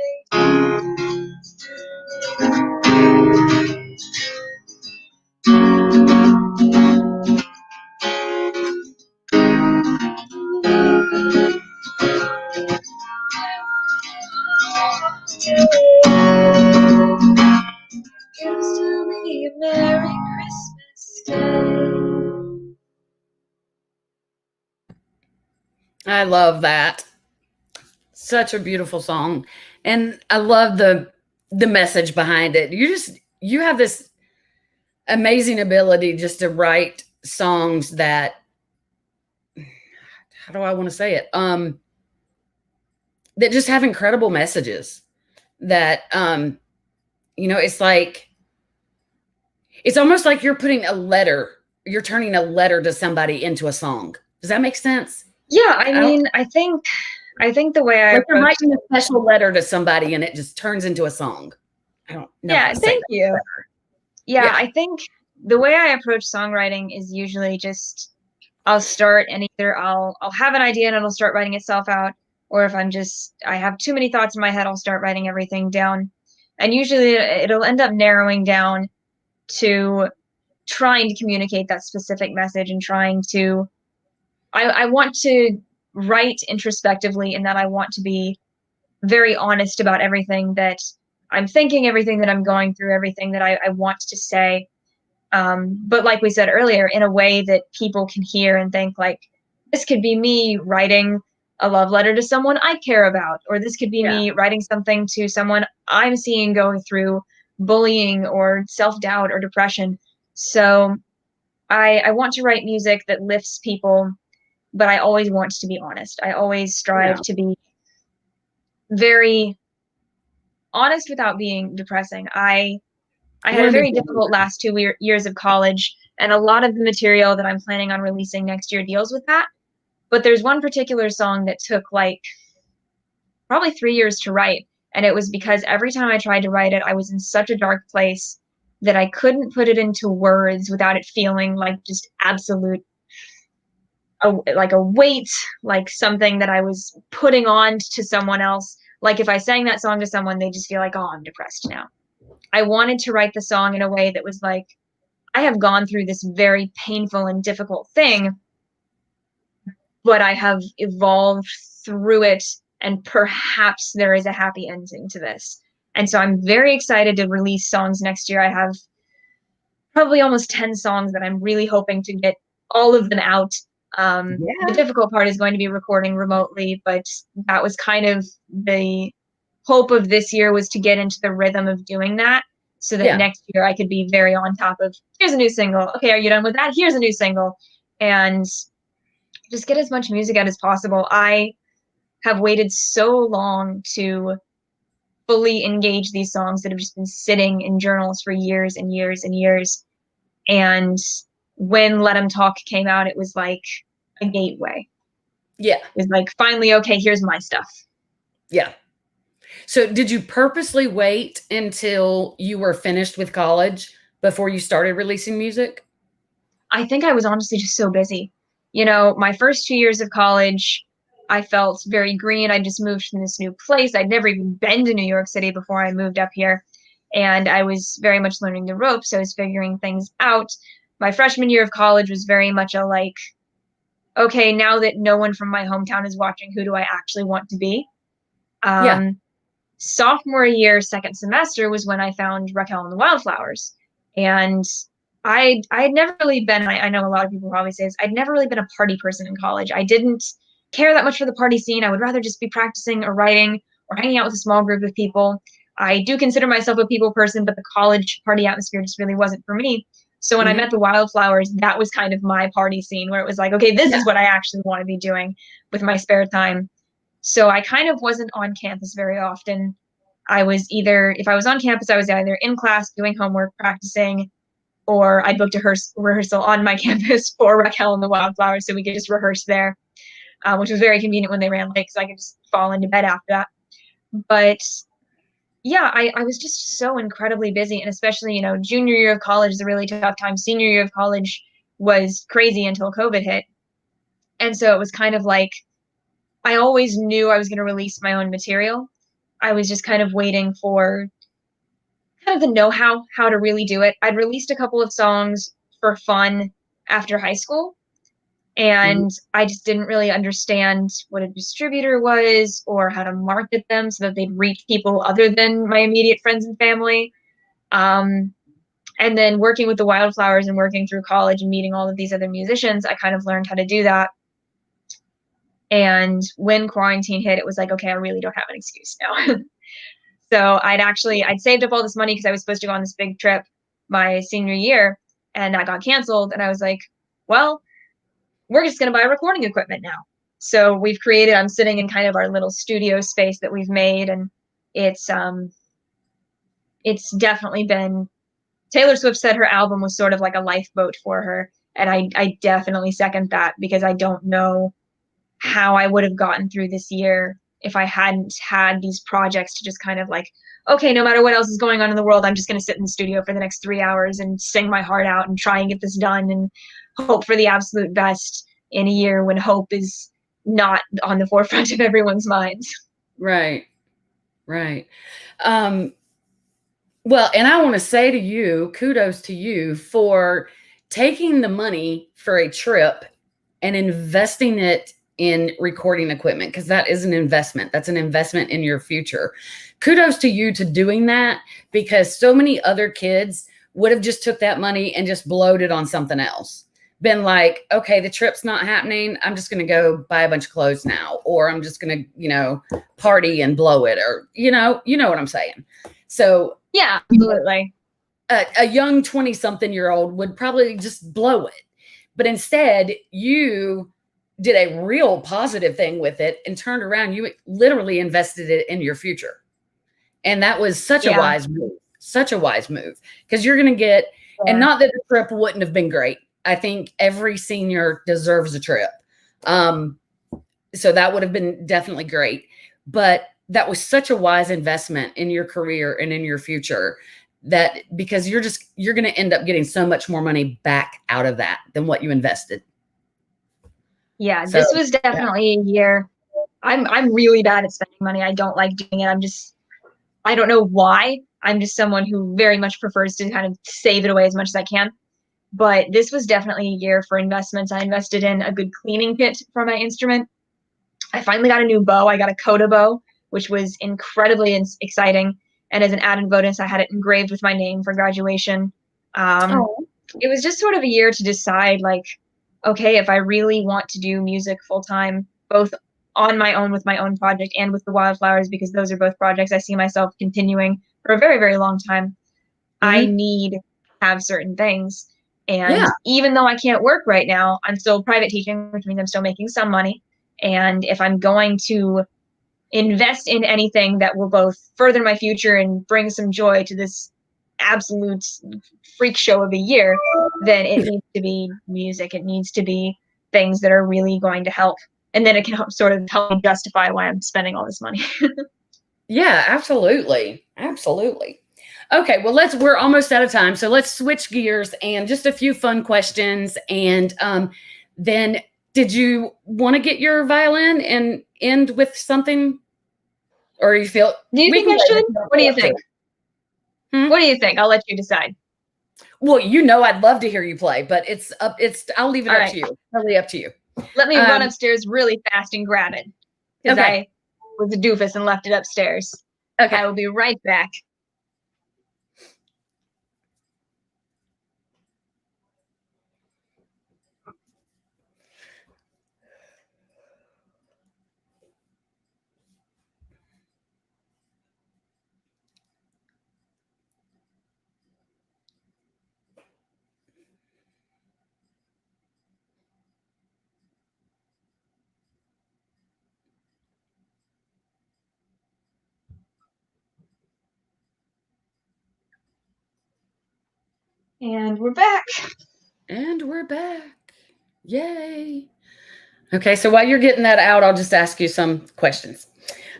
It'll still be a Merry Christmas Day. I love that. Such a beautiful song. And I love the message behind it. You have this amazing ability just to write songs that, how do I want to say it? That just have incredible messages that it's like it's almost like you're turning a letter to somebody into a song. Does that make sense? Yeah, I mean, I think the way I like you're writing a special letter to somebody and it just turns into a song. I don't know. Yeah, thank you. Yeah, I think the way I approach songwriting is usually just I'll start and either I'll have an idea and it'll start writing itself out, or if I have too many thoughts in my head, I'll start writing everything down. And usually it'll end up narrowing down to trying to communicate that specific message and trying to I want to write introspectively, in that I want to be very honest about everything that I'm thinking, everything that I'm going through, everything that I want to say. But like we said earlier, in a way that people can hear and think, like, this could be me writing a love letter to someone I care about, or this could be me writing something to someone I'm seeing going through bullying or self-doubt or depression. So I want to write music that lifts people, but I always want to be honest. I always strive to be very honest without being depressing. I had a very difficult last 2 years of college, and a lot of the material that I'm planning on releasing next year deals with that. But there's one particular song that took like probably 3 years to write, and it was because every time I tried to write it, I was in such a dark place that I couldn't put it into words without it feeling like just absolute like a weight, like something that I was putting on to someone else. Like if I sang that song to someone, they just feel like, oh, I'm depressed now. I wanted to write the song in a way that was like, I have gone through this very painful and difficult thing, but I have evolved through it, and perhaps there is a happy ending to this. And so I'm very excited to release songs next year. I have probably almost 10 songs that I'm really hoping to get all of them out. The difficult part is going to be recording remotely, but that was kind of the hope of this year, was to get into the rhythm of doing that, so that next year I could be very on top of, here's a new single. Okay, are you done with that? Here's a new single. And just get as much music out as possible. I have waited so long to fully engage these songs that have just been sitting in journals for years and years and years. And when Let 'Em Talk came out, it was like a gateway. Yeah. It was like, finally, okay, here's my stuff. Yeah. So did you purposely wait until you were finished with college before you started releasing music? I think I was honestly just so busy. You know, my first 2 years of college, I felt very green. I just moved from this new place. I'd never even been to New York City before I moved up here. And I was very much learning the ropes. I was figuring things out. My freshman year of college was very much a like, okay, now that no one from my hometown is watching, who do I actually want to be? Sophomore year, second semester, was when I found Raquel and the Wildflowers. And I had never really been, I know a lot of people probably say this, I'd never really been a party person in college. I didn't care that much for the party scene. I would rather just be practicing or writing or hanging out with a small group of people. I do consider myself a people person, but the college party atmosphere just really wasn't for me. So when I met the Wildflowers, that was kind of my party scene, where it was like, okay, this is what I actually want to be doing with my spare time. So I kind of wasn't on campus very often. I was either, if I was on campus, I was either in class doing homework, practicing, or I booked a rehearsal on my campus for Raquel and the Wildflowers, so we could just rehearse there, which was very convenient when they ran late, because I could just fall into bed after that. But yeah, I was just so incredibly busy, and especially, you know, junior year of college is a really tough time. Senior year of college was crazy until COVID hit. And so it was kind of like, I always knew I was going to release my own material. I was just kind of waiting for kind of the know-how, how to really do it. I'd released a couple of songs for fun after high school, and I just didn't really understand what a distributor was or how to market them so that they'd reach people other than my immediate friends and family. And then working with the Wildflowers and working through college and meeting all of these other musicians, I kind of learned how to do that. And when quarantine hit, it was like, okay, I really don't have an excuse now. So I'd saved up all this money because I was supposed to go on this big trip my senior year, and that got canceled. And I was like, well, we're just going to buy recording equipment now. So I'm sitting in kind of our little studio space that we've made, and it's definitely been, Taylor Swift said her album was sort of like a lifeboat for her. And I definitely second that, because I don't know how I would have gotten through this year if I hadn't had these projects to just kind of like, okay, no matter what else is going on in the world, I'm just going to sit in the studio for the next 3 hours and sing my heart out and try and get this done and hope for the absolute best in a year when hope is not on the forefront of everyone's minds. Right. Right. Well, and I want to say to you, kudos to you for taking the money for a trip and investing it in recording equipment, because that is an investment. That's an investment in your future. Kudos to you to doing that, because so many other kids would have just took that money and just blowed it on something else. Been like, okay, the trip's not happening. I'm just going to go buy a bunch of clothes now, or I'm just going to, party and blow it, or, you know what I'm saying? So yeah, absolutely. A young 20-something-year-old would probably just blow it. But instead, you did a real positive thing with it and turned around. You literally invested it in your future. And that was such a wise move, because you're going to get, and not that the trip wouldn't have been great. I think every senior deserves a trip. So that would have been definitely great. But that was such a wise investment in your career and in your future, that because you're going to end up getting so much more money back out of that than what you invested. Yeah, so, this was definitely a year I'm really bad at spending money. I don't like doing it. I don't know why. I'm just someone who very much prefers to kind of save it away as much as I can. But this was definitely a year for investments. I invested in a good cleaning kit for my instrument. I finally got a new bow. I got a Coda bow, which was incredibly exciting. And as an added bonus, I had it engraved with my name for graduation. Oh, It was just sort of a year to decide, like, okay, if I really want to do music full time, both on my own with my own project and with the Wildflowers, because those are both projects I see myself continuing for a very, very long time, I mm-hmm. need to have certain things. And Yeah. even though I can't work right now, I'm still private teaching, which means I'm still making some money. And if I'm going to invest in anything that will both further my future and bring some joy to this absolute freak show of a year, then it needs to be music. It needs to be things that are really going to help. And then it can help, sort of help me justify why I'm spending all this money. Yeah, absolutely. Absolutely. Okay, well we're almost out of time. So let's switch gears and just a few fun questions. And then did you want to get your violin and end with something, or you feel Do you we think can I go if should? you don't What do feel you up to think? it. Hmm? What do you think? I'll let you decide. Well, you know I'd love to hear you play, but I'll leave it All up right. to you. Totally up to you. Let me run upstairs really fast and grab it because Okay. I was a doofus and left it upstairs. Okay. I will be right back. And we're back. And we're back. Yay. Okay, so while you're getting that out, I'll just ask you some questions.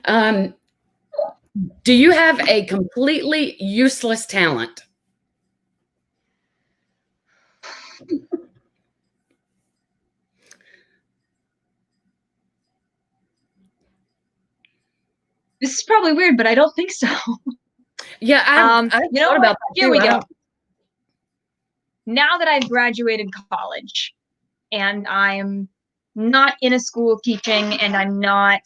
Do you have a completely useless talent? This is probably weird, but I don't think so. Yeah, I You know thought what? about that Here too. we go. Now that I've graduated college and I'm not in a school teaching and I'm not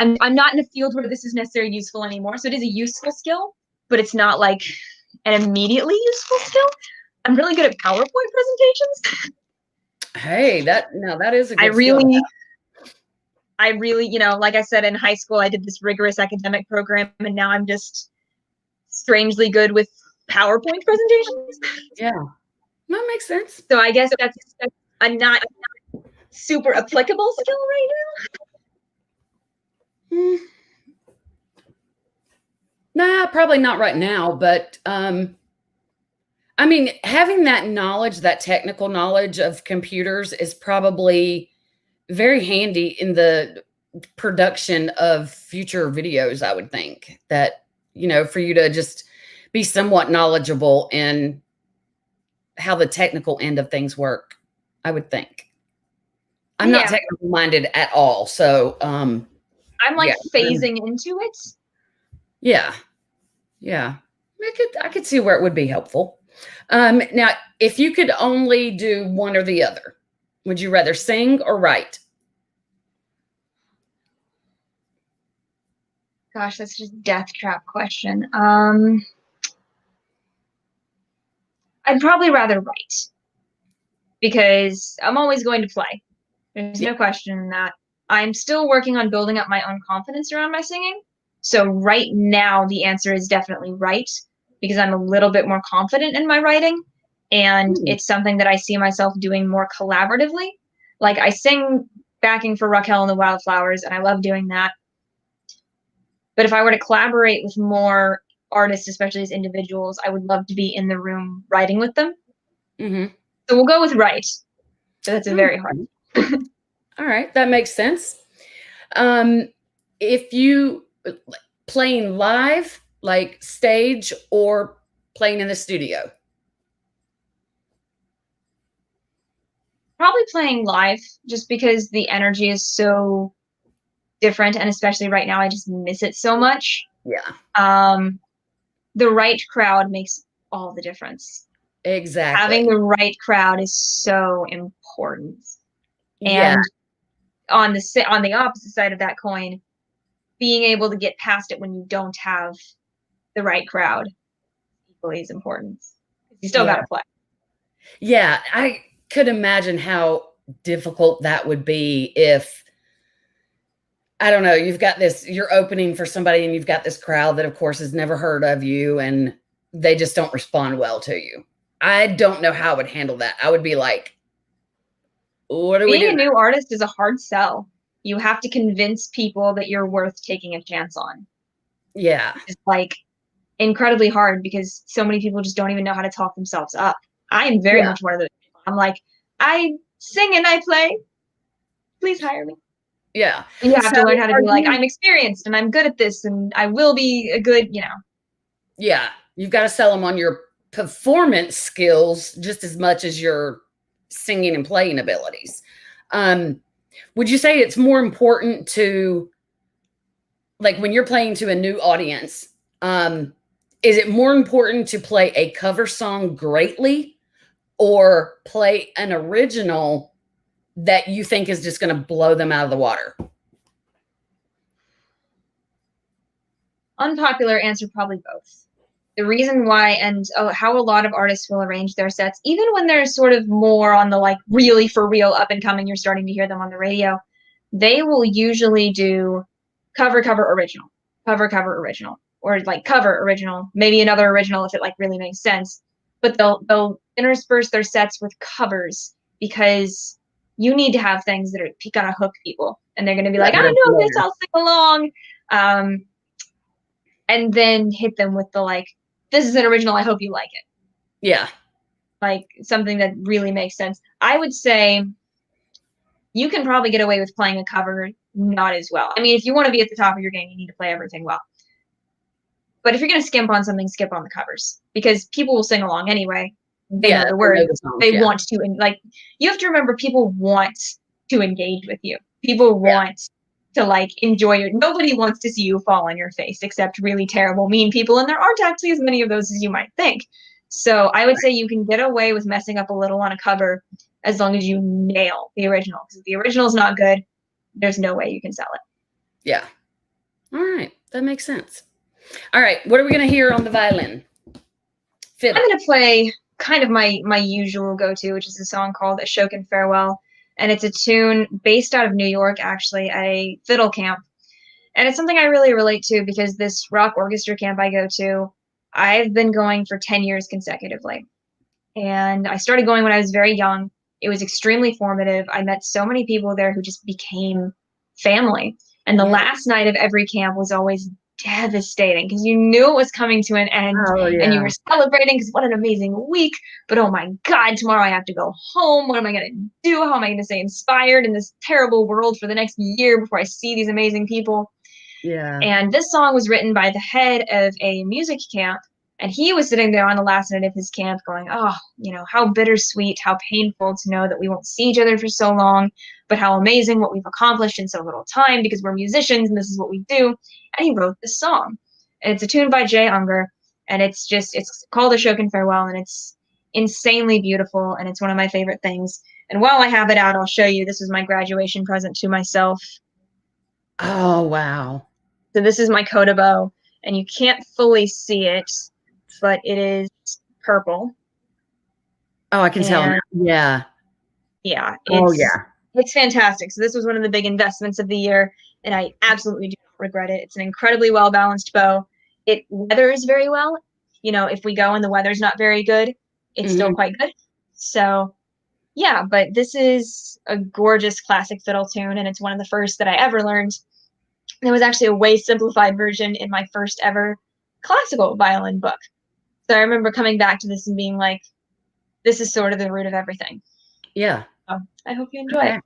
in a field where this is necessarily useful anymore. So it is a useful skill, but it's not like an immediately useful skill. I'm really good at PowerPoint presentations. Hey, that is a I good skill. really, like I said, in high school, I did this rigorous academic program, and now I'm just strangely good with PowerPoint presentations. Yeah, that makes sense. So I guess that's a not super applicable skill right Hmm. Nah, probably not right now, but I mean, having that knowledge, that technical knowledge of computers is probably very handy in the production of future videos, I would think. That, for you to just be somewhat knowledgeable in how the technical end of things work, I would think. I'm now. not Yeah, technical minded at all. So, I'm like yeah. phasing into it. Yeah. Yeah. I could see where it would be helpful. Now, if you could only do one or the other, would you rather sing or write? Gosh, that's just a death trap question. I'd probably rather write because I'm always going to play. There's Yeah. no question in that. I'm still working on building up my own confidence around my singing. So right now, the answer is definitely write because I'm a little bit more confident in my writing. And Hmm. it's something that I see myself doing more collaboratively. Like I sing backing for Raquel and the Wildflowers, and I love doing that. But if I were to collaborate with more artists, especially as individuals, I would love to be in the room writing with them. Mm-hmm. So we'll go with write. But that's a very hard. All right, that makes sense. If you playing live, like stage, or playing in the studio? Probably playing live, just because the energy is so different, and especially right now, I just miss it so much. Yeah. The right crowd makes all the difference. Having Exactly. the right crowd is so important. Yeah. And on the opposite side of that coin, being able to get past it when you don't have the right crowd equally is important. You still Yeah. got to play. Yeah. I could imagine how difficult that would be if, I don't know, you're opening for somebody and you've got this crowd that, of course, has never heard of you and they just don't respond well to you. I don't know how I would handle that. I would be like, what do we Being do a now? new artist is a hard sell. You have to convince people that you're worth taking a chance on. Yeah. It's like incredibly hard because so many people just don't even know how to talk themselves up. I am very Yeah. much one of those people. I'm like, I sing and I play. Please hire me. Yeah. You have So to learn how to are be like, you, I'm experienced and I'm good at this and I will be a good, yeah, you've got to sell them on your performance skills just as much as your singing and playing abilities. Um, would you say it's more important to, like, when you're playing to a new audience, um, is it more important to play a cover song greatly or play an original that you think is just going to blow them out of the water? unpopular answer, probably both. The reason why and how a lot of artists will arrange their sets, even when they're sort of more on the like really for real up and coming, you're starting to hear them on the radio, they will usually do cover original, cover original, or like cover original, maybe another original if it like really makes sense. But they'll intersperse their sets with covers because you need to have things that are gonna hook people, and they're gonna be Yeah, like, I that are know this, familiar. I'll sing along. And then hit them with the like, this is an original, I hope you like it. Yeah. Like something that really makes sense. I would say you can probably get away with playing a cover not as well. I mean, if you want to be at the top of your game, you need to play everything well. But if you're going to skimp on something, skip on the covers because people will sing along anyway. They Yeah. know the They know words. the songs. They Yeah. want to, and like, you have to remember people want to engage with you. People Yeah. want to like enjoy it. Nobody wants to see you fall on your face except really terrible, mean people. And there aren't actually as many of those as you might think. So I would say you can get away with messing up a little on a cover as long as you nail the original. Because if the original is not good, there's no way you can sell it. Yeah. All right. That makes sense. All right. What are we going to hear on the violin? Fiddle. I'm going to play kind of my usual go-to, which is a song called Ashokan Farewell. And it's a tune based out of New York, actually, at a fiddle camp. And it's something I really relate to because this rock orchestra camp I go to, I've been going for 10 years consecutively. And I started going when I was very young. It was extremely formative. I met so many people there who just became family. And the Yeah. last night of every camp was always devastating because you knew it was coming to an end Oh, and you yeah. were celebrating because what an amazing week. But oh my God, tomorrow I have to go home. What am I going to do? How am I going to stay inspired in this terrible world for the next year before I see these amazing people? Yeah. And this song was written by the head of a music camp. And he was sitting there on the last night of his camp going, oh, how bittersweet, how painful to know that we won't see each other for so long, but how amazing what we've accomplished in so little time because we're musicians and this is what we do. And he wrote this song. And it's a tune by Jay Unger. And it's called Ashokan Farewell. And it's insanely beautiful. And it's one of my favorite things. And while I have it out, I'll show you. This was my graduation present to myself. Oh, wow. So this is my coda bow, and you can't fully see it, but it is purple. Oh, I can tell now. And Yeah. yeah, Oh, yeah. it's fantastic. So this was one of the big investments of the year, and I absolutely do not regret it. It's an incredibly well balanced bow. It weathers very well. If we go and the weather's not very good, it's still Mhm. quite good. So yeah, but this is a gorgeous classic fiddle tune, and it's one of the first that I ever learned. There was actually a way simplified version in my first ever classical violin book. So I remember coming back to this and being like, this is sort of the root of everything. Yeah. So I hope you enjoy Okay. it.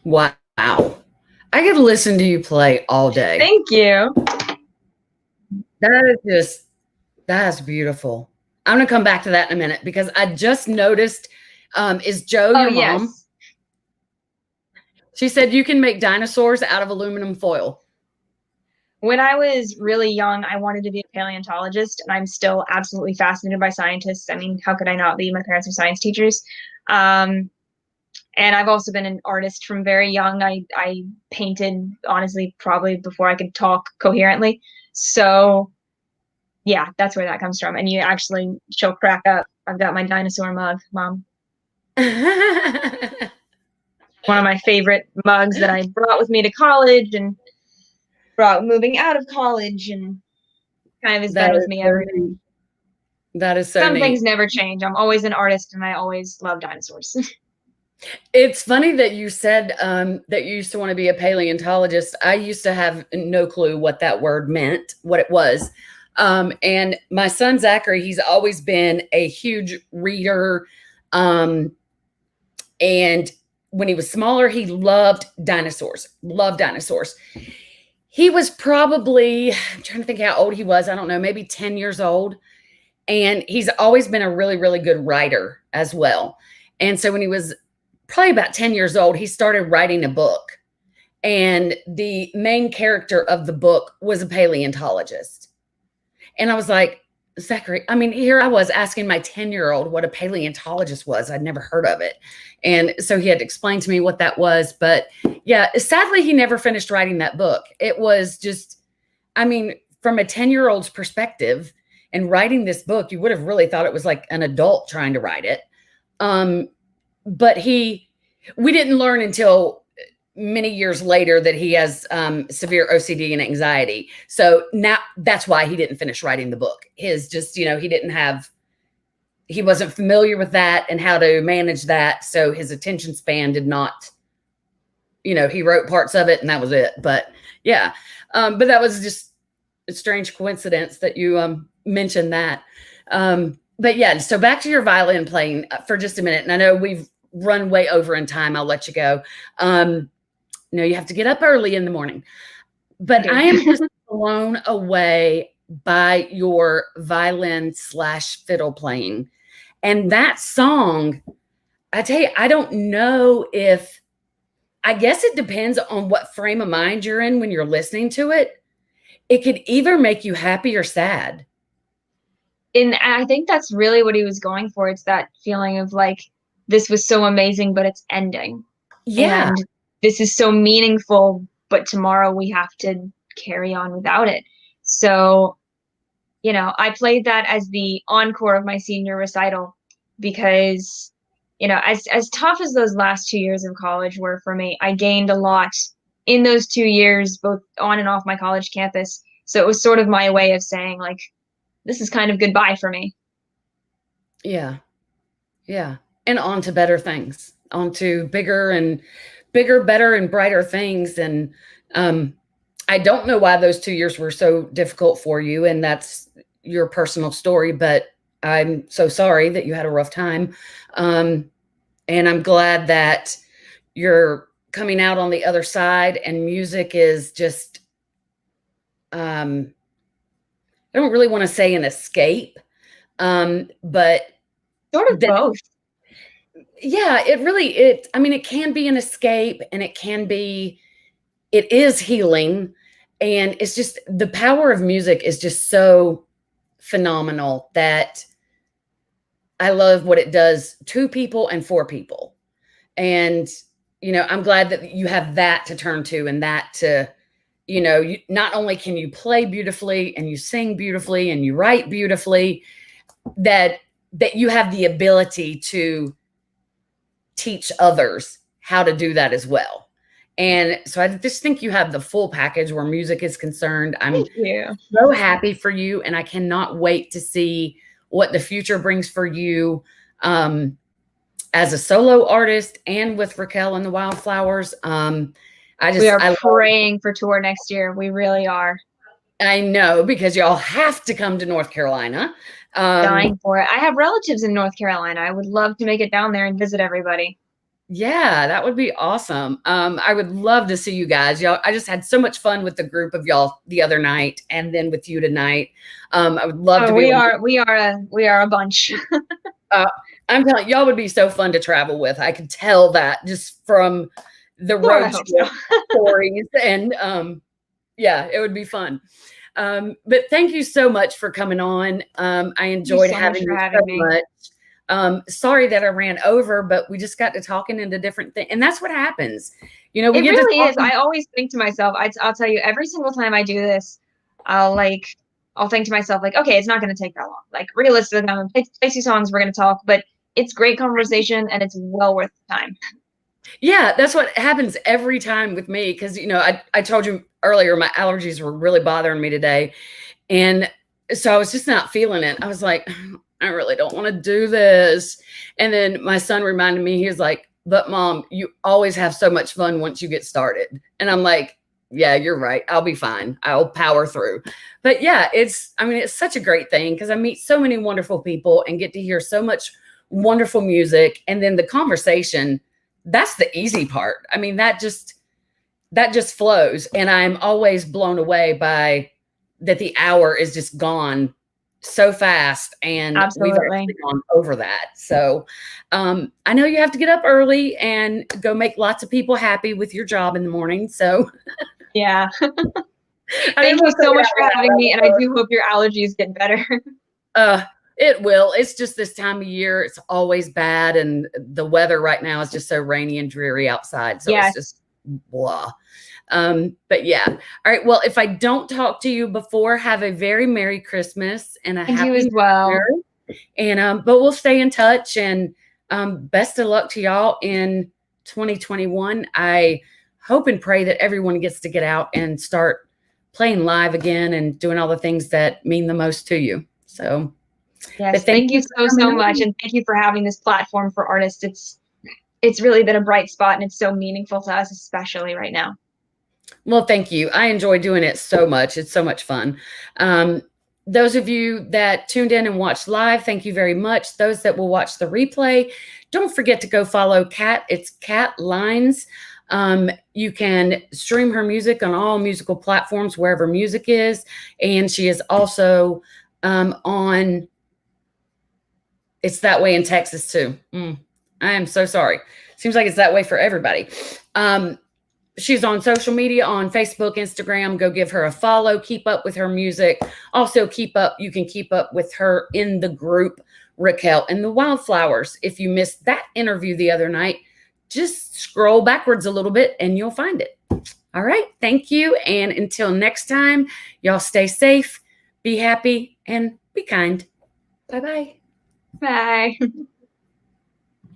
Wow. I could listen to you play all day. Thank you. That's beautiful. I'm going to come back to that in a minute because I just noticed, is Joe Oh, your mom? yes. She said you can make dinosaurs out of aluminum foil. When I was really young, I wanted to be a paleontologist, and I'm still absolutely fascinated by scientists. I mean, how could I not be? My parents are science teachers. And I've also been an artist from very young. I painted, honestly, probably before I could talk coherently. So, yeah, that's where that comes from. And she'll crack up. I've got my dinosaur mug, Mom. One of my favorite mugs that I brought with me to college and brought moving out of college, and kind of has been with me ever since. That is so Some neat. things never change. I'm always an artist, and I always love dinosaurs. It's funny that you said that you used to want to be a paleontologist. I used to have no clue what that word meant, what it was. And my son, Zachary, he's always been a huge reader. And when he was smaller, he loved dinosaurs, He was probably, I'm trying to think how old he was. I don't know, maybe 10 years old. And he's always been a really, really good writer as well. And so when he was probably about 10 years old, he started writing a book. And the main character of the book was a paleontologist. And I was like, Zachary, I mean, here I was asking my 10-year-old what a paleontologist was. I'd never heard of it. And so he had to explain to me what that was. But yeah, sadly, he never finished writing that book. It was just, I mean, from a 10-year-old's perspective and writing this book, you would have really thought it was like an adult trying to write it. But we didn't learn until many years later that he has severe OCD and anxiety. So now that's why he didn't finish writing the book. His just, he wasn't familiar with that and how to manage that. So his attention span did not, he wrote parts of it and that was it. But yeah, but that was just a strange coincidence that you mentioned that. But yeah, so back to your violin playing for just a minute. And I know we've run way over in time. I'll let you go. You have to get up early in the morning. But I am just blown away by your violin/fiddle playing. And that song, I tell you, I don't know I guess it depends on what frame of mind you're in when you're listening to it. It could either make you happy or sad. And I think that's really what he was going for. It's that feeling of like, this was so amazing, but it's ending. Yeah. And this is so meaningful, but tomorrow we have to carry on without it. So, I played that as the encore of my senior recital because, as tough as those last 2 years of college were for me, I gained a lot in those 2 years, both on and off my college campus. So it was sort of my way of saying, like, this is kind of goodbye for me. Yeah. Yeah. And on to better things, on to bigger, better, and brighter things. And I don't know why those 2 years were so difficult for you. And that's your personal story, but I'm so sorry that you had a rough time. And I'm glad that you're coming out on the other side and music is just, I don't really want to say an escape, but sort of both. Yeah, it can be an escape and it is healing. And it's just the power of music is just so phenomenal that I love what it does to people and for people. And, I'm glad that you have that to turn to and that to, not only can you play beautifully and you sing beautifully and you write beautifully, that you have the ability to teach others how to do that as well. And so I just think you have the full package where music is concerned. I'm so happy for you. And I cannot wait to see what the future brings for you as a solo artist and with Raquel and the Wildflowers. We are praying for tour next year. We really are. I know, because y'all have to come to North Carolina. Dying for it. I have relatives in North Carolina. I would love to make it down there and visit everybody. Yeah, that would be awesome. I would love to see you guys. Y'all, I just had so much fun with the group of y'all the other night, and then with you tonight. I would love to Oh, be able to. we are a bunch. Uh, I'm telling y'all would be so fun to travel with. I could tell that just from the Lord, I road hope so. trip stories, and yeah, it would be fun. But thank you so much for coming on. I Thank you enjoyed so much having for you having so me. much. Sorry that I ran over, but we just got to talking into different things, and that's what happens. You know, we It get to really is. talking. I always think to myself, I'll tell you, every single time I do this, I'll like, I'll think to myself, like, okay, it's not going to take that long. Like, realistically, I'm going to play 2 songs, we're going to talk, but it's great conversation and it's well worth the time. Yeah, that's what happens every time with me because, you know, I told you earlier my allergies were really bothering me today. And so I was just not feeling it. I was like, I really don't want to do this. And then my son reminded me, he was like, but mom, you always have so much fun once you get started. And I'm like, yeah, you're right. I'll be fine. I'll power through. But yeah, I mean, it's such a great thing because I meet so many wonderful people and get to hear so much wonderful music. And then the conversation, that's the easy part. I mean, that just flows. And I'm always blown away by that the hour is just gone so fast and we've Absolutely. actually gone over that. So I know you have to get up early and go make lots of people happy with your job in the morning. So Yeah. I didn't Thank you want to so say much that for out having me. And I loud. do hope your allergies get better. Uh, it will. It's just this time of year. It's always bad. And the weather right now is just so rainy and dreary outside. So it's Yes. just blah. But yeah. All right. Well, if I don't talk to you before, have a very Merry Christmas and a And you Happy as New well. Year. And but we'll stay in touch and best of luck to y'all in 2021. I hope and pray that everyone gets to get out and start playing live again and doing all the things that mean the most to you. So, but Yes. thank Thank you you for so, coming so much. on. And thank you for having this platform for artists. It's really been a bright spot and it's so meaningful to us, especially right now. Well, thank you. I enjoy doing it so much. It's so much fun. Um, those of you that tuned in and watched live, thank you very much. Those that will watch the replay, don't forget to go follow Kat. It's Kat Lines. You can stream her music on all musical platforms, wherever music is. And she is also on It's That Way in Texas, too. I am so sorry. Seems like it's that way for everybody. She's on social media on Facebook, Instagram. Go give her a follow. Keep up with her music. Also, you can keep up with her in the group Raquel and the Wildflowers. If you missed that interview the other night, just scroll backwards a little bit and you'll find it. All right. Thank you. And until next time, y'all stay safe, be happy, and be kind. Bye bye. Bye.